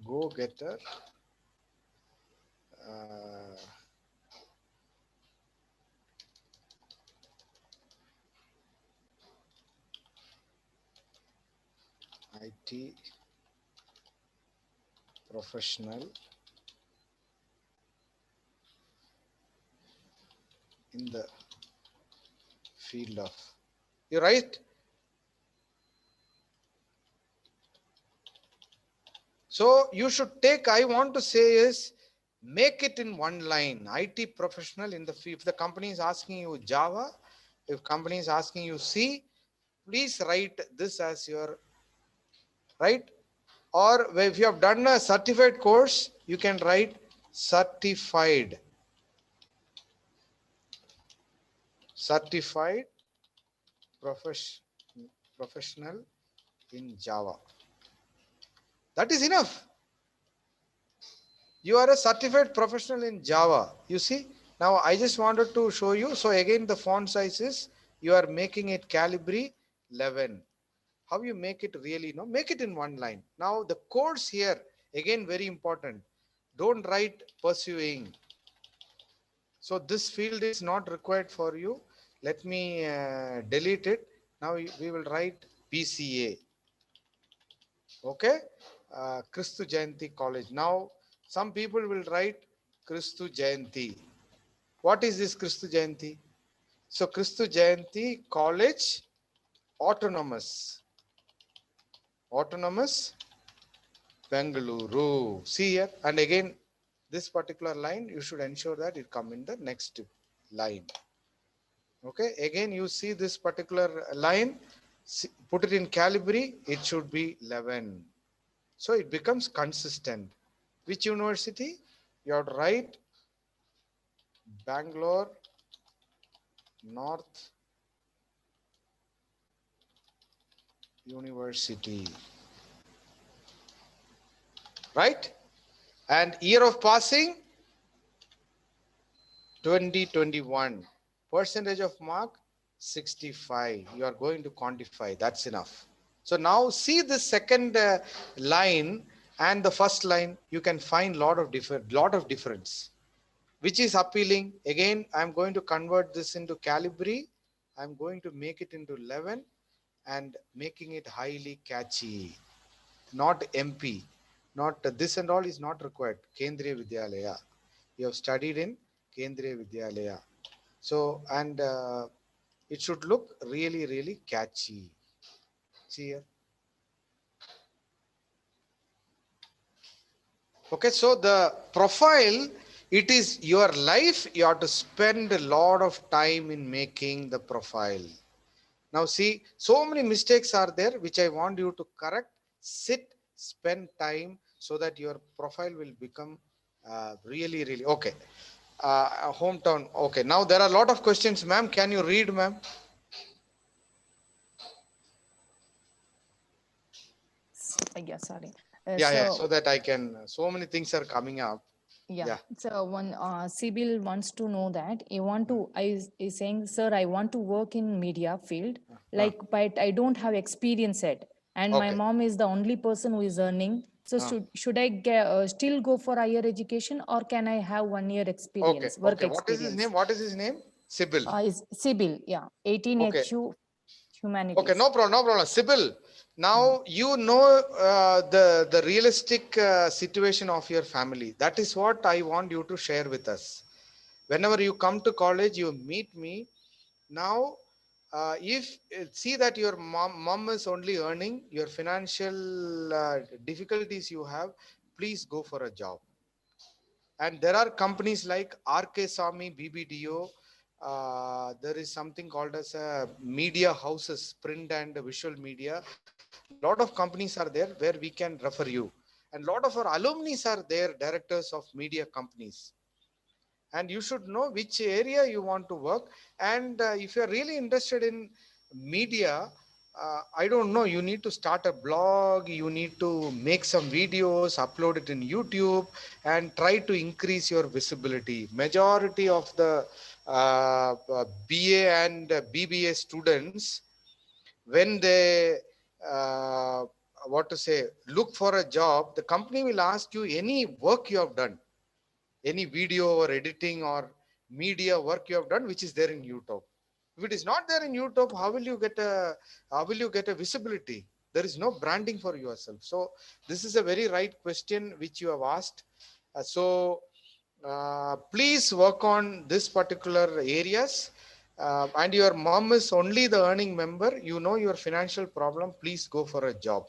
go-getter, IT professional in the field of, you right? So you should take, I want to say is, make it in one line. IT professional in the field. If the company is asking you Java, if company is asking you C, please write this as your, right? Or if you have done a certified course, you can write certified professional in Java. That is enough. You are a certified professional in Java. You see, now I just wanted to show you. So again, the font size is, you are making it Calibri 11. How you make it really, no, make it in one line. Now the course here, again, very important. Don't write pursuing. So this field is not required for you. Let me delete it. Now we will write PCA. Okay. Kristu Jayanti College. Now some people will write Kristu Jayanti. What is this Kristu Jayanti? So Kristu Jayanti College, autonomous Bengaluru. See here, and again, this particular line, you should ensure that it come in the next line. Okay, again, you see this particular line, put it in Calibri, it should be 11. So it becomes consistent. Which university? You have to write Bangalore North University. Right? And year of passing, 2021. Percentage of mark, 65. You are going to quantify. That's enough. So now see the second line and the first line. You can find lot of difference. Which is appealing? Again, I'm going to convert this into Calibri. I'm going to make it into 11 and making it highly catchy. Not MP. Not this and all is not required. Kendriya Vidyalaya. You have studied in Kendriya Vidyalaya. So, and it should look really, really catchy. See here. Okay, so the profile, it is your life. You have to spend a lot of time in making the profile. Now see, so many mistakes are there, which I want you to correct. Sit, spend time so that your profile will become really, really, okay. Hometown, okay. Now there are a lot of questions, ma'am. Can you read, ma'am? Yeah, sorry. Yeah, so that I can, so many things are coming up. Yeah. So one Sibyl wants to know that is saying, sir, I want to work in media field, like, but I don't have experience yet, and my mom is the only person who is earning. So should I still go for higher education, or can I have 1 year experience, work Okay. What is his experience? name? What is his name? Sibyl. Is Sibyl, yeah, 18 HU Humanities. Okay, no problem. Sibyl, now you know the realistic situation of your family. That is what I want you to share with us. Whenever you come to college, you meet me. Now, if see that your mom is only earning, your financial difficulties you have, please go for a job. And there are companies like RK Swami, BBDO. There is something called as media houses, print and visual media. A lot of companies are there where we can refer you. And a lot of our alumni are there, directors of media companies. And you should know which area you want to work. And if you're really interested in media, I don't know, you need to start a blog, you need to make some videos, upload it in YouTube, and try to increase your visibility. Majority of the BA and BBA students, when they what to say, look for a job, the company will ask you any work you have done, any video or editing or media work you have done, which is there in YouTube. If it is not there in YouTube, how will you get a visibility? There is no branding for yourself. So this is a very right question which you have asked. Please work on this particular areas. And your mom is only the earning member. You know your financial problem. Please go for a job.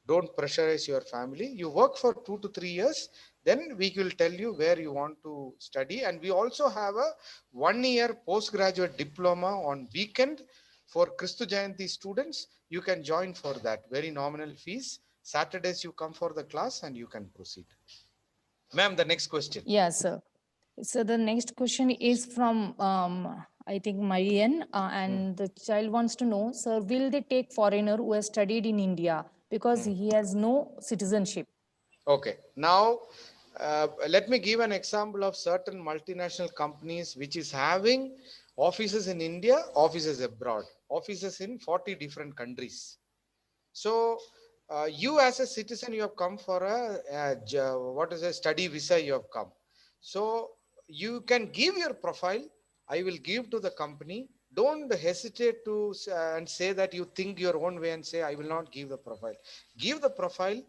Don't pressurize your family. You work for 2 to 3 years, then we will tell you where you want to study. And we also have a 1 year postgraduate diploma on weekend for Christu Jayanti students. You can join for that, very nominal fees. Saturdays you come for the class and you can proceed. Ma'am, the next question. Yes, sir. So the next question is from, I think, Marian, and the child wants to know, sir, will they take foreigner who has studied in India because he has no citizenship? Okay, now let me give an example of certain multinational companies which is having offices in India, offices abroad, offices in 40 different countries. So you as a citizen, you have come for a study visa you have come. So you can give your profile. I will give to the company. Don't hesitate to and say that you think your own way and say, I will not give the profile. Give the profile.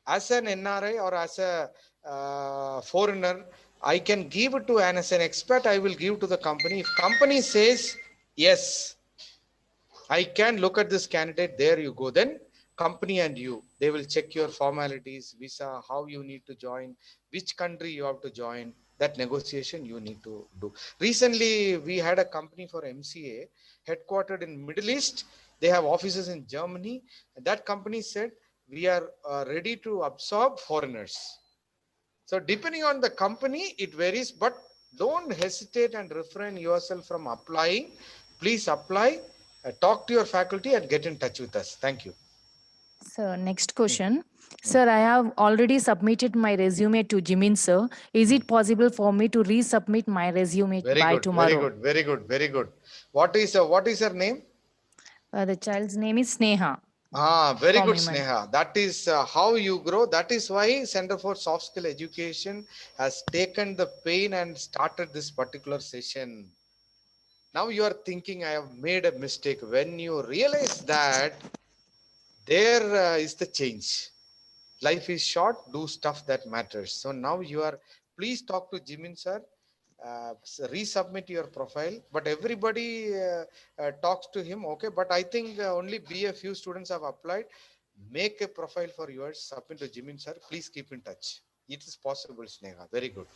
As an NRI or as a foreigner, I can give it to, and as an expert, I will give to the company. If company says, yes, I can look at this candidate, there you go. Then company and you, they will check your formalities, visa, how you need to join, which country you have to join, that negotiation you need to do. Recently, we had a company for MCA headquartered in Middle East. They have offices in Germany. That company said, we are ready to absorb foreigners. So depending on the company, it varies, but don't hesitate and refrain yourself from applying. Please apply, talk to your faculty and get in touch with us. Thank you. So next question. Sir, I have already submitted my resume to Jimin, sir. Is it possible for me to resubmit my resume Very by good, very tomorrow? good, very good, very good. What is her name? The child's name is Sneha. Very From good, Iman. Sneha. That is how you grow. That is why Center for Soft Skill Education has taken the pain and started this particular session. Now you are thinking, I have made a mistake. When you realize that, there is the change. Life is short, do stuff that matters. So now you are, please talk to Jimin sir, resubmit your profile, but everybody talks to him. Okay, but I think only be a few students have applied. Make a profile for yours, submit to Jimin sir. Please keep in touch. It is possible, Sneha. Very good.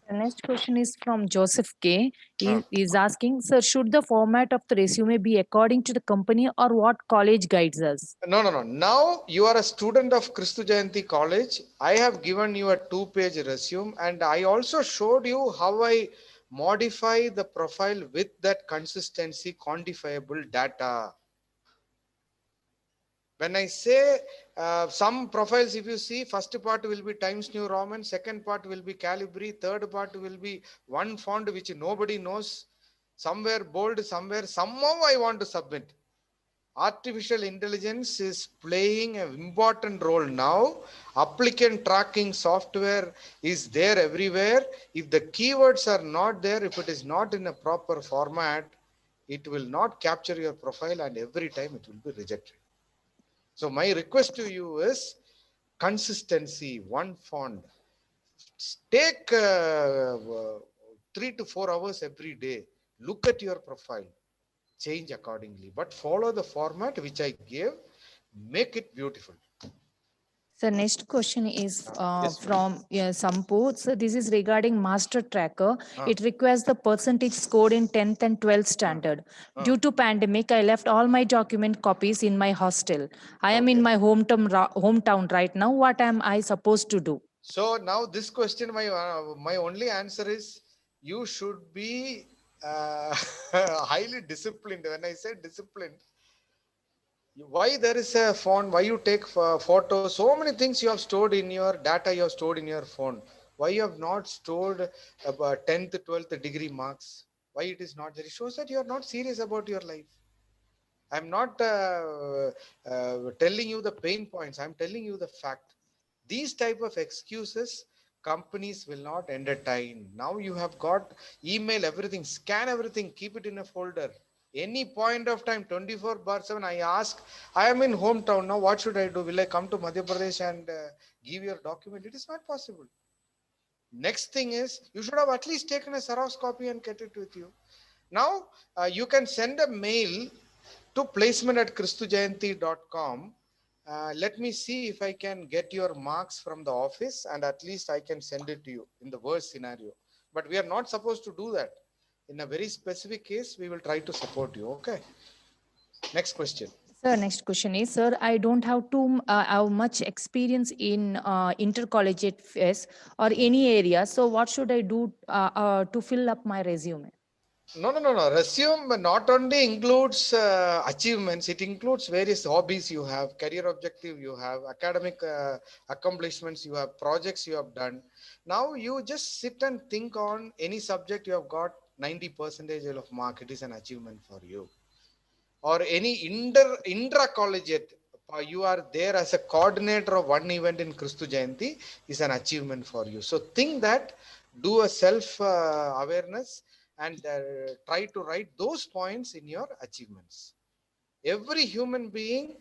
The next question is from Joseph K. Ah. He is asking, sir, should the format of the resume be according to the company or what college guides us? No, no, no. Now you are a student of Christu Jayanti College. I have given you a 2-page resume, and I also showed you how I modify the profile with that consistency, quantifiable data. When I say some profiles, if you see, first part will be Times New Roman, second part will be Calibri, third part will be one font which nobody knows, somewhere bold, somewhere, somehow I want to submit. Artificial intelligence is playing an important role now. Applicant tracking software is there everywhere. If the keywords are not there, if it is not in a proper format, it will not capture your profile and every time it will be rejected. So my request to you is consistency, one font. Take 3 to 4 hours every day. Look at your profile, change accordingly, but follow the format which I gave. Make it beautiful. So next question is Yes, from Sampu. So this is regarding master tracker. Ah. It requires the percentage scored in 10th and 12th standard. Due to pandemic, I left all my document copies in my hostel. I am in my hometown right now. What am I supposed to do? So now this question, my only answer is you should be highly disciplined. When I say disciplined, why there is a phone, why you take photos, so many things you have stored in your data, you have stored in your phone. Why you have not stored about 10th 12th degree marks? Why it is not there? It shows that you are not serious about your life. I'm not telling you the pain points. I'm telling you the fact. These type of excuses companies will not entertain. Now you have got email, everything, scan everything, keep it in a folder. Any point of time, 24/7, I ask, I am in hometown now, what should I do? Will I come to Madhya Pradesh and give your document? It is not possible. Next thing is, you should have at least taken a Xerox copy and kept it with you. Now, you can send a mail to placement@christujayanti.com. Let me see if I can get your marks from the office, and at least I can send it to you in the worst scenario. But we are not supposed to do that. In a very specific case, we will try to support you. Okay. Next question. Sir, next question is, sir, I don't have much experience in intercollegiate affairs or any area. So what should I do to fill up my resume? No. Resume not only includes achievements, it includes various hobbies you have, career objective you have, academic accomplishments you have, projects you have done. Now you just sit and think on any subject you have got 90% of mark. It is an achievement for you. Or any intra-collegiate, you are there as a coordinator of one event in Christu Jayanti is an achievement for you. So think that, do a self awareness, and try to write those points in your achievements. Every human being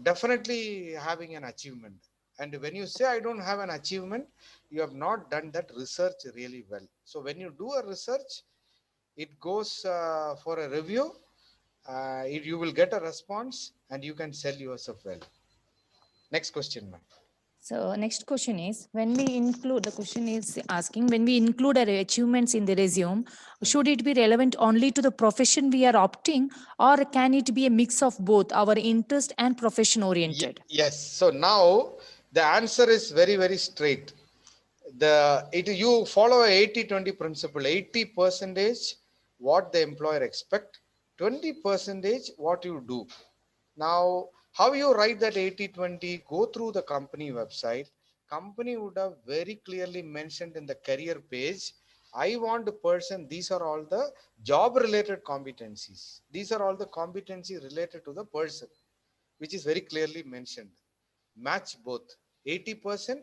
definitely having an achievement. And when you say, I don't have an achievement, you have not done that research really well. So when you do a research, it goes for a review. You will get a response and you can sell yourself well. Next question, ma'am. So next question is, when we include, the question is asking, when we include our achievements in the resume, should it be relevant only to the profession we are opting, or can it be a mix of both our interest and profession oriented? Yes. So now the answer is very, very straight. You follow a 80-20 principle. 80 percentage what the employer expect, 20 percentage what you do. Now, how you write that 80-20? Go through the company website. Company would have very clearly mentioned in the career page, I want a person, these are all the job related competencies. These are all the competency related to the person, which is very clearly mentioned. Match both. 80%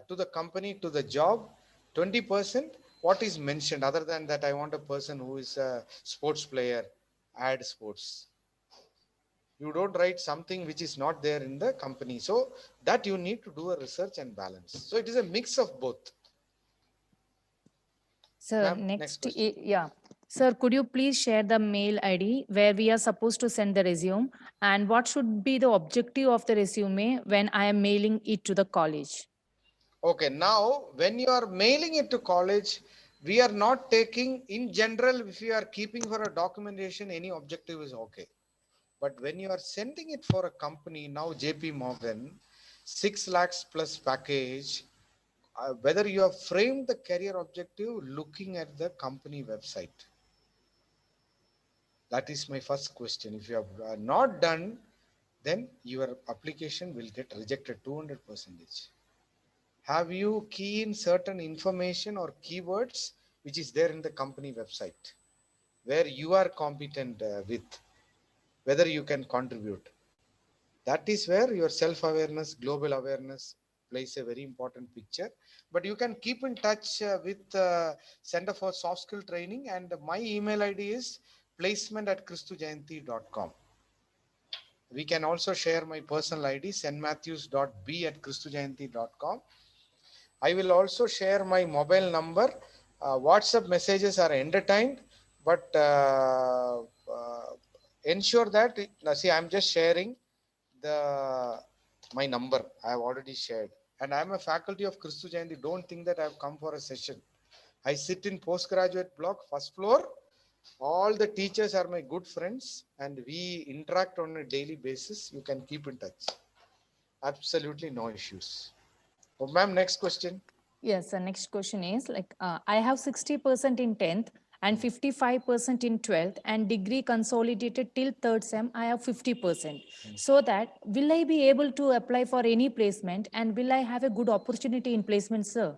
to the company, to the job, 20% what is mentioned. Other than that, I want a person who is a sports player, add sports. You don't write something which is not there in the company. So that you need to do a research and balance. So it is a mix of both. Sir, Next question. yeah. Sir, could you please share the mail ID where we are supposed to send the resume, and what should be the objective of the resume when I am mailing it to the college? Okay, now when you are mailing it to college, we are not taking, in general, if you are keeping for a documentation, any objective is okay. But when you are sending it for a company, now JP Morgan, 6 lakhs plus package, whether you have framed the career objective looking at the company website. That is my first question. If you have not done, then your application will get rejected 200%. Have you key in certain information or keywords which is there in the company website where you are competent with, whether you can contribute? That is where your self-awareness, global awareness plays a very important picture. But you can keep in touch with Center for Soft Skill Training, and my email ID is placement@christujayanti.com. We can also share my personal ID, senmatthews.b@christujayanti.com. I will also share my mobile number. WhatsApp messages are entertained, but ensure that, see, I'm just sharing my number. I have already shared. And I'm a faculty of Christu Jayanti. Don't think that I've come for a session. I sit in postgraduate block, first floor. All the teachers are my good friends and we interact on a daily basis. You can keep in touch. Absolutely no issues. Oh, ma'am, next question. Yes, the next question is like, I have 60% in 10th and 55% in 12th, and degree consolidated till third sem, I have 50%. So that, will I be able to apply for any placement, and will I have a good opportunity in placement, sir?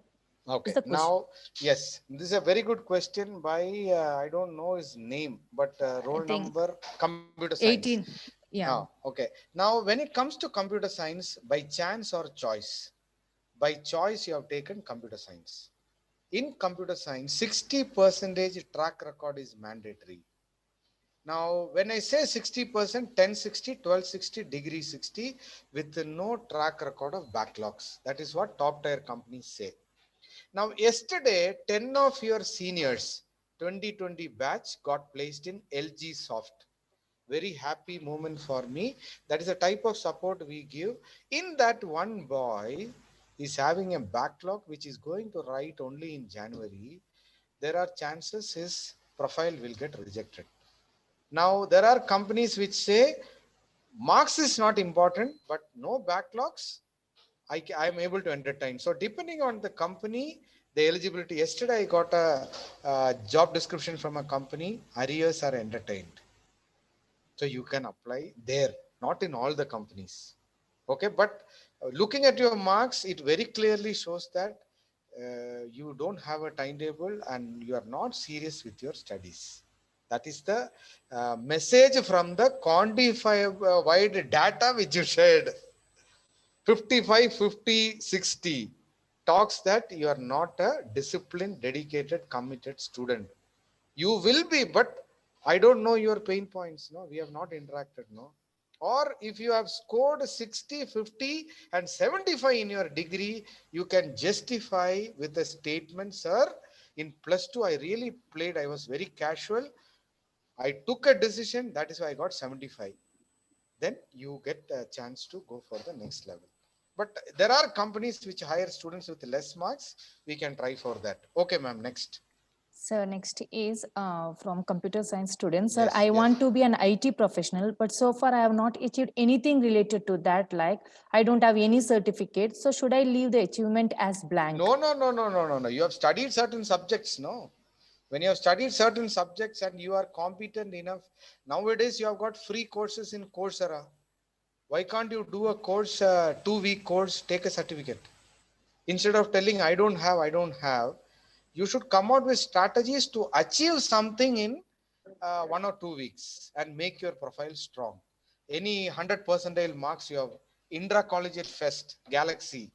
Okay. Is the question. Now, yes, this is a very good question by, I don't know his name, but I roll think number, computer science. 18. Yeah. Okay. Now, when it comes to computer science, by chance or choice, by choice, you have taken computer science. In computer science, 60% track record is mandatory. Now, when I say 60%, 10, 60, 12, 60, degree 60, with no track record of backlogs. That is what top tier companies say. Now, yesterday, 10 of your seniors, 2020 batch, got placed in LG Soft. Very happy moment for me. That is a type of support we give. In that, one boy is having a backlog which is going to write only in January. There are chances his profile will get rejected. Now, there are companies which say marks is not important, but no backlogs, I am able to entertain. So depending on the company, the eligibility. Yesterday, I got a job description from a company. Arrears are entertained. So you can apply there, not in all the companies. Okay, but looking at your marks, it very clearly shows that you don't have a timetable and you are not serious with your studies. That is the message from the quantified data which you shared. 55, 50, 60 talks that you are not a disciplined, dedicated, committed student. You will be, but I don't know your pain points. No, we have not interacted. No. Or if you have scored 60, 50, and 75 in your degree, you can justify with a statement, sir. In plus two, I really played, I was very casual. I took a decision, that is why I got 75. Then you get a chance to go for the next level. But there are companies which hire students with less marks. We can try for that. Okay, ma'am, next. So next is from computer science students. Sir, Yes, I yes. want to be an IT professional, but so far I have not achieved anything related to that. Like I don't have any certificate. So should I leave the achievement as blank? No, no, no, no, no, no, no. You have studied certain subjects, no? When you have studied certain subjects and you are competent enough, nowadays you have got free courses in Coursera. Why can't you do a course, 2 week course, take a certificate? Instead of telling, I don't have, you should come out with strategies to achieve something in 1 or 2 weeks and make your profile strong. Any 100 percentile marks you have, Indra Collegiate Fest, Galaxy,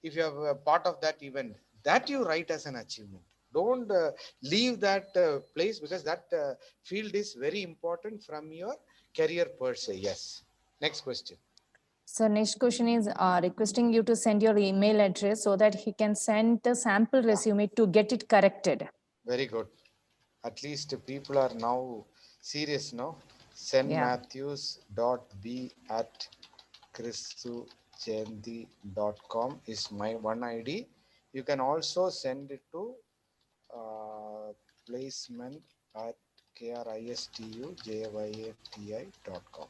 if you have a part of that event, that you write as an achievement. Don't leave that place, because that field is very important from your career per se. Yes. Next question. So next question is requesting you to send your email address so that he can send the sample resume to get it corrected. Very good. At least people are now serious, no? Send Yeah. matthews.b@christujayanti.com is my one ID. You can also send it to placement at kristujayati.com.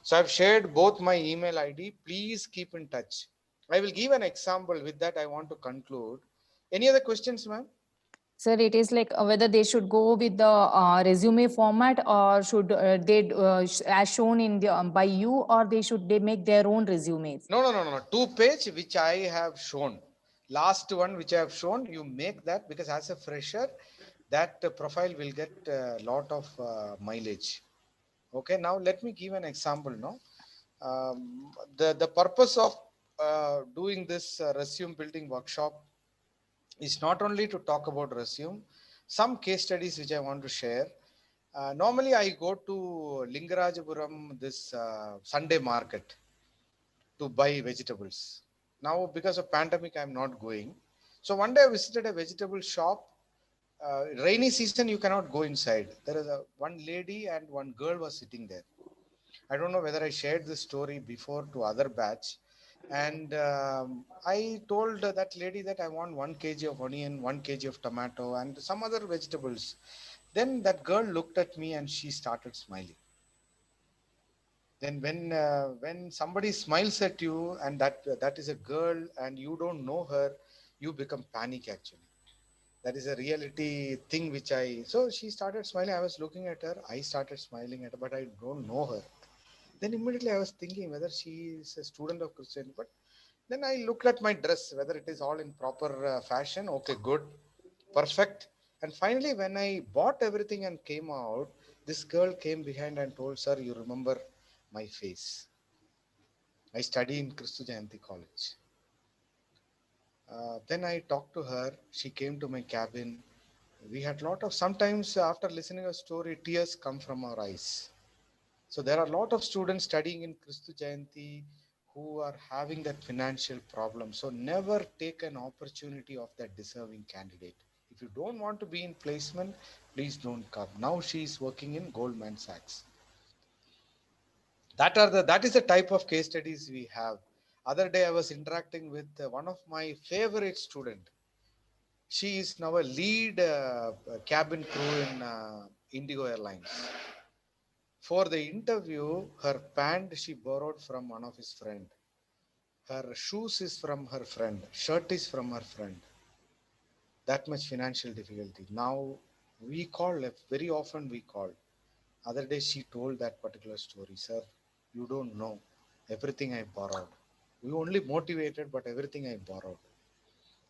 So I've shared both my email ID. Please keep in touch. I will give an example. With that, I want to conclude. Any other questions, ma'am? Sir, it is like whether they should go with the resume format or should they as shown in the by you, or they make their own resumes. No, no, no, no. 2 page which I have shown. Last one which I have shown, you make that, because as a fresher, that profile will get a lot of mileage. Okay, now let me give an example. No, the purpose of doing this resume building workshop is not only to talk about resume. Some case studies which I want to share. Normally, I go to Lingarajapuram, this Sunday market, to buy vegetables. Now, because of pandemic, I'm not going. So one day I visited a vegetable shop. Rainy season, you cannot go inside. There is one lady and one girl was sitting there. I don't know whether I shared this story before to other batch. And I told that lady that I want 1 kg of onion, 1 kg of tomato, and some other vegetables. Then that girl looked at me and she started smiling. Then when somebody smiles at you and that is a girl and you don't know her, you become panic actually. That is a reality thing which so she started smiling. I was looking at her. I started smiling at her, but I don't know her. Then immediately I was thinking whether she is a student of Christianity. But Then I looked at my dress, whether it is all in proper fashion. Okay, good, perfect. And finally, when I bought everything and came out, this girl came behind and told, "Sir, you remember my face? I study in Christu Jayanti College." Then I talked to her. She came to my cabin. We had a lot of, sometimes after listening to a story, tears come from our eyes. So there are a lot of students studying in Christu Jayanti who are having that financial problem. So never take an opportunity of that deserving candidate. If you don't want to be in placement, please don't come. Now she is working in Goldman Sachs. That is the type of case studies we have. Other day I was interacting with one of my favorite student. She is now a lead cabin crew in Indigo Airlines. For the interview, her pant she borrowed from one of his friend. Her shoes is from her friend. Shirt is from her friend. That much financial difficulty. Now we call, very often we call. Other day she told that particular story. Sir, you don't know. Everything I borrowed. We only motivated, but everything I borrowed.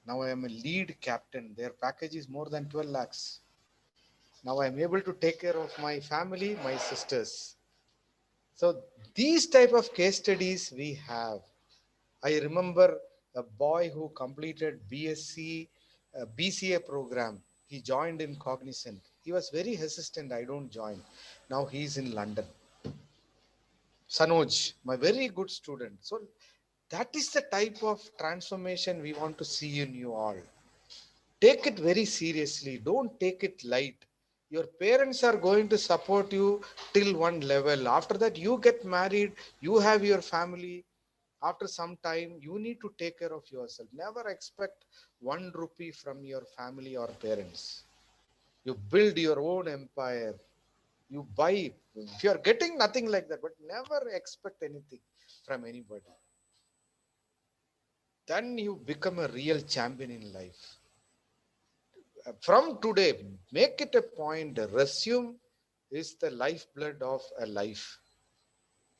Now I am a lead captain. Their package is more than 12 lakhs. Now I am able to take care of my family, my sisters. So these type of case studies we have. I remember a boy who completed BSc, BCA program. He joined in Cognizant. He was very hesitant. I don't join. Now he's in London. Sanoj, my very good student. So that is the type of transformation we want to see in you all. Take it very seriously. Don't take it light. Your parents are going to support you till one level. After that, you get married, you have your family. After some time, you need to take care of yourself. Never expect 1 rupee from your family or parents. You build your own empire. You buy. If you are getting nothing like that, but never expect anything from anybody. Then you become a real champion in life. From today, make it a point. Resume is the lifeblood of a life.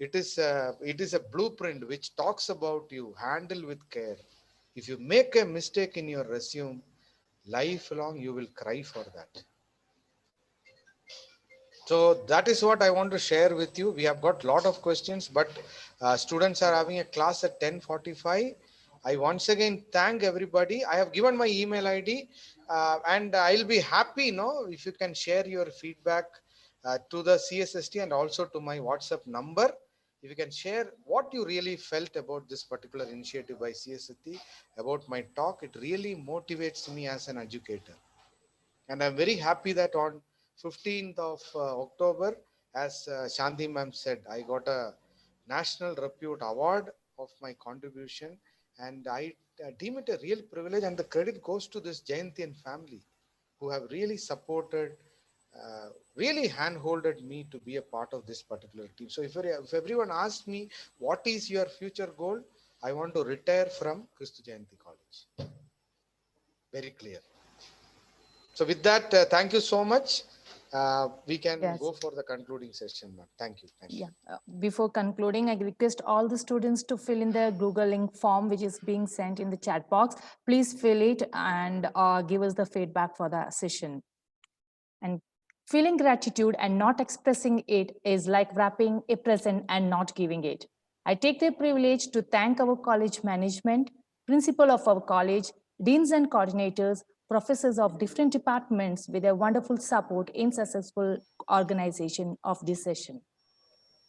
It is a blueprint which talks about you. Handle with care. If you make a mistake in your resume, lifelong you will cry for that. So that is what I want to share with you. We have got a lot of questions, but students are having a class at 10:45. I once again thank everybody. I have given my email ID and I'll be happy, if you can share your feedback to the CSST and also to my WhatsApp number. If you can share what you really felt about this particular initiative by CSST, about my talk, it really motivates me as an educator. And I'm very happy that on 15th of October, as Shanti ma'am said, I got a national repute award of my contribution, and I deem it a real privilege, and the credit goes to this Jayantian family who have really supported, really handholded me to be a part of this particular team. So if everyone asks me, what is your future goal? I want to retire from Christu Jayanti College. Very clear. So with that, thank you so much. We can Yes. go for the concluding session, ma'am. Thank you. Thank you. Yeah. Before concluding, I request all the students to fill in the Google link form, which is being sent in the chat box. Please fill it and give us the feedback for the session. And feeling gratitude and not expressing it is like wrapping a present and not giving it. I take the privilege to thank our college management, principal of our college, deans and coordinators, professors of different departments with their wonderful support in successful organization of this session.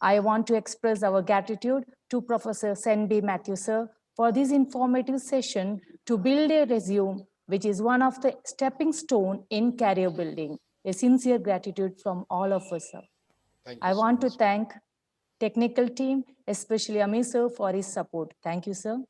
I want to express our gratitude to Professor Sen B. Matthew sir for this informative session to build a resume, which is one of the stepping stone in career building. A sincere gratitude from all of us, sir. Thank you I so want to much. thank technical team, especially Ami sir for his support. Thank you, sir.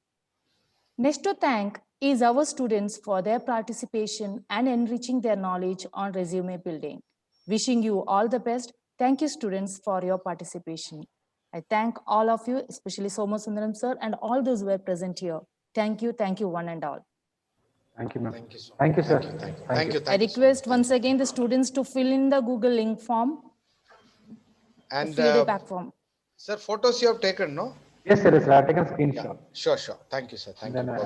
Next to thank is our students for their participation and enriching their knowledge on resume building. Wishing you all the best. Thank you, students, for your participation. I thank all of you, especially Somasundaram sir, and all those who were present here. Thank you, one and all. Thank you, ma'am. Thank you so much. Thank you, sir. Thank you. Thank you. Thank Thank you. you. I Thank you so request much. once again the students to fill in the Google link form, And feedback form. sir, photos you have taken, no? Yes, sir. Yes, sir. I've taken screenshot. Sure. Thank you, sir. Thank you. Then Bye-bye.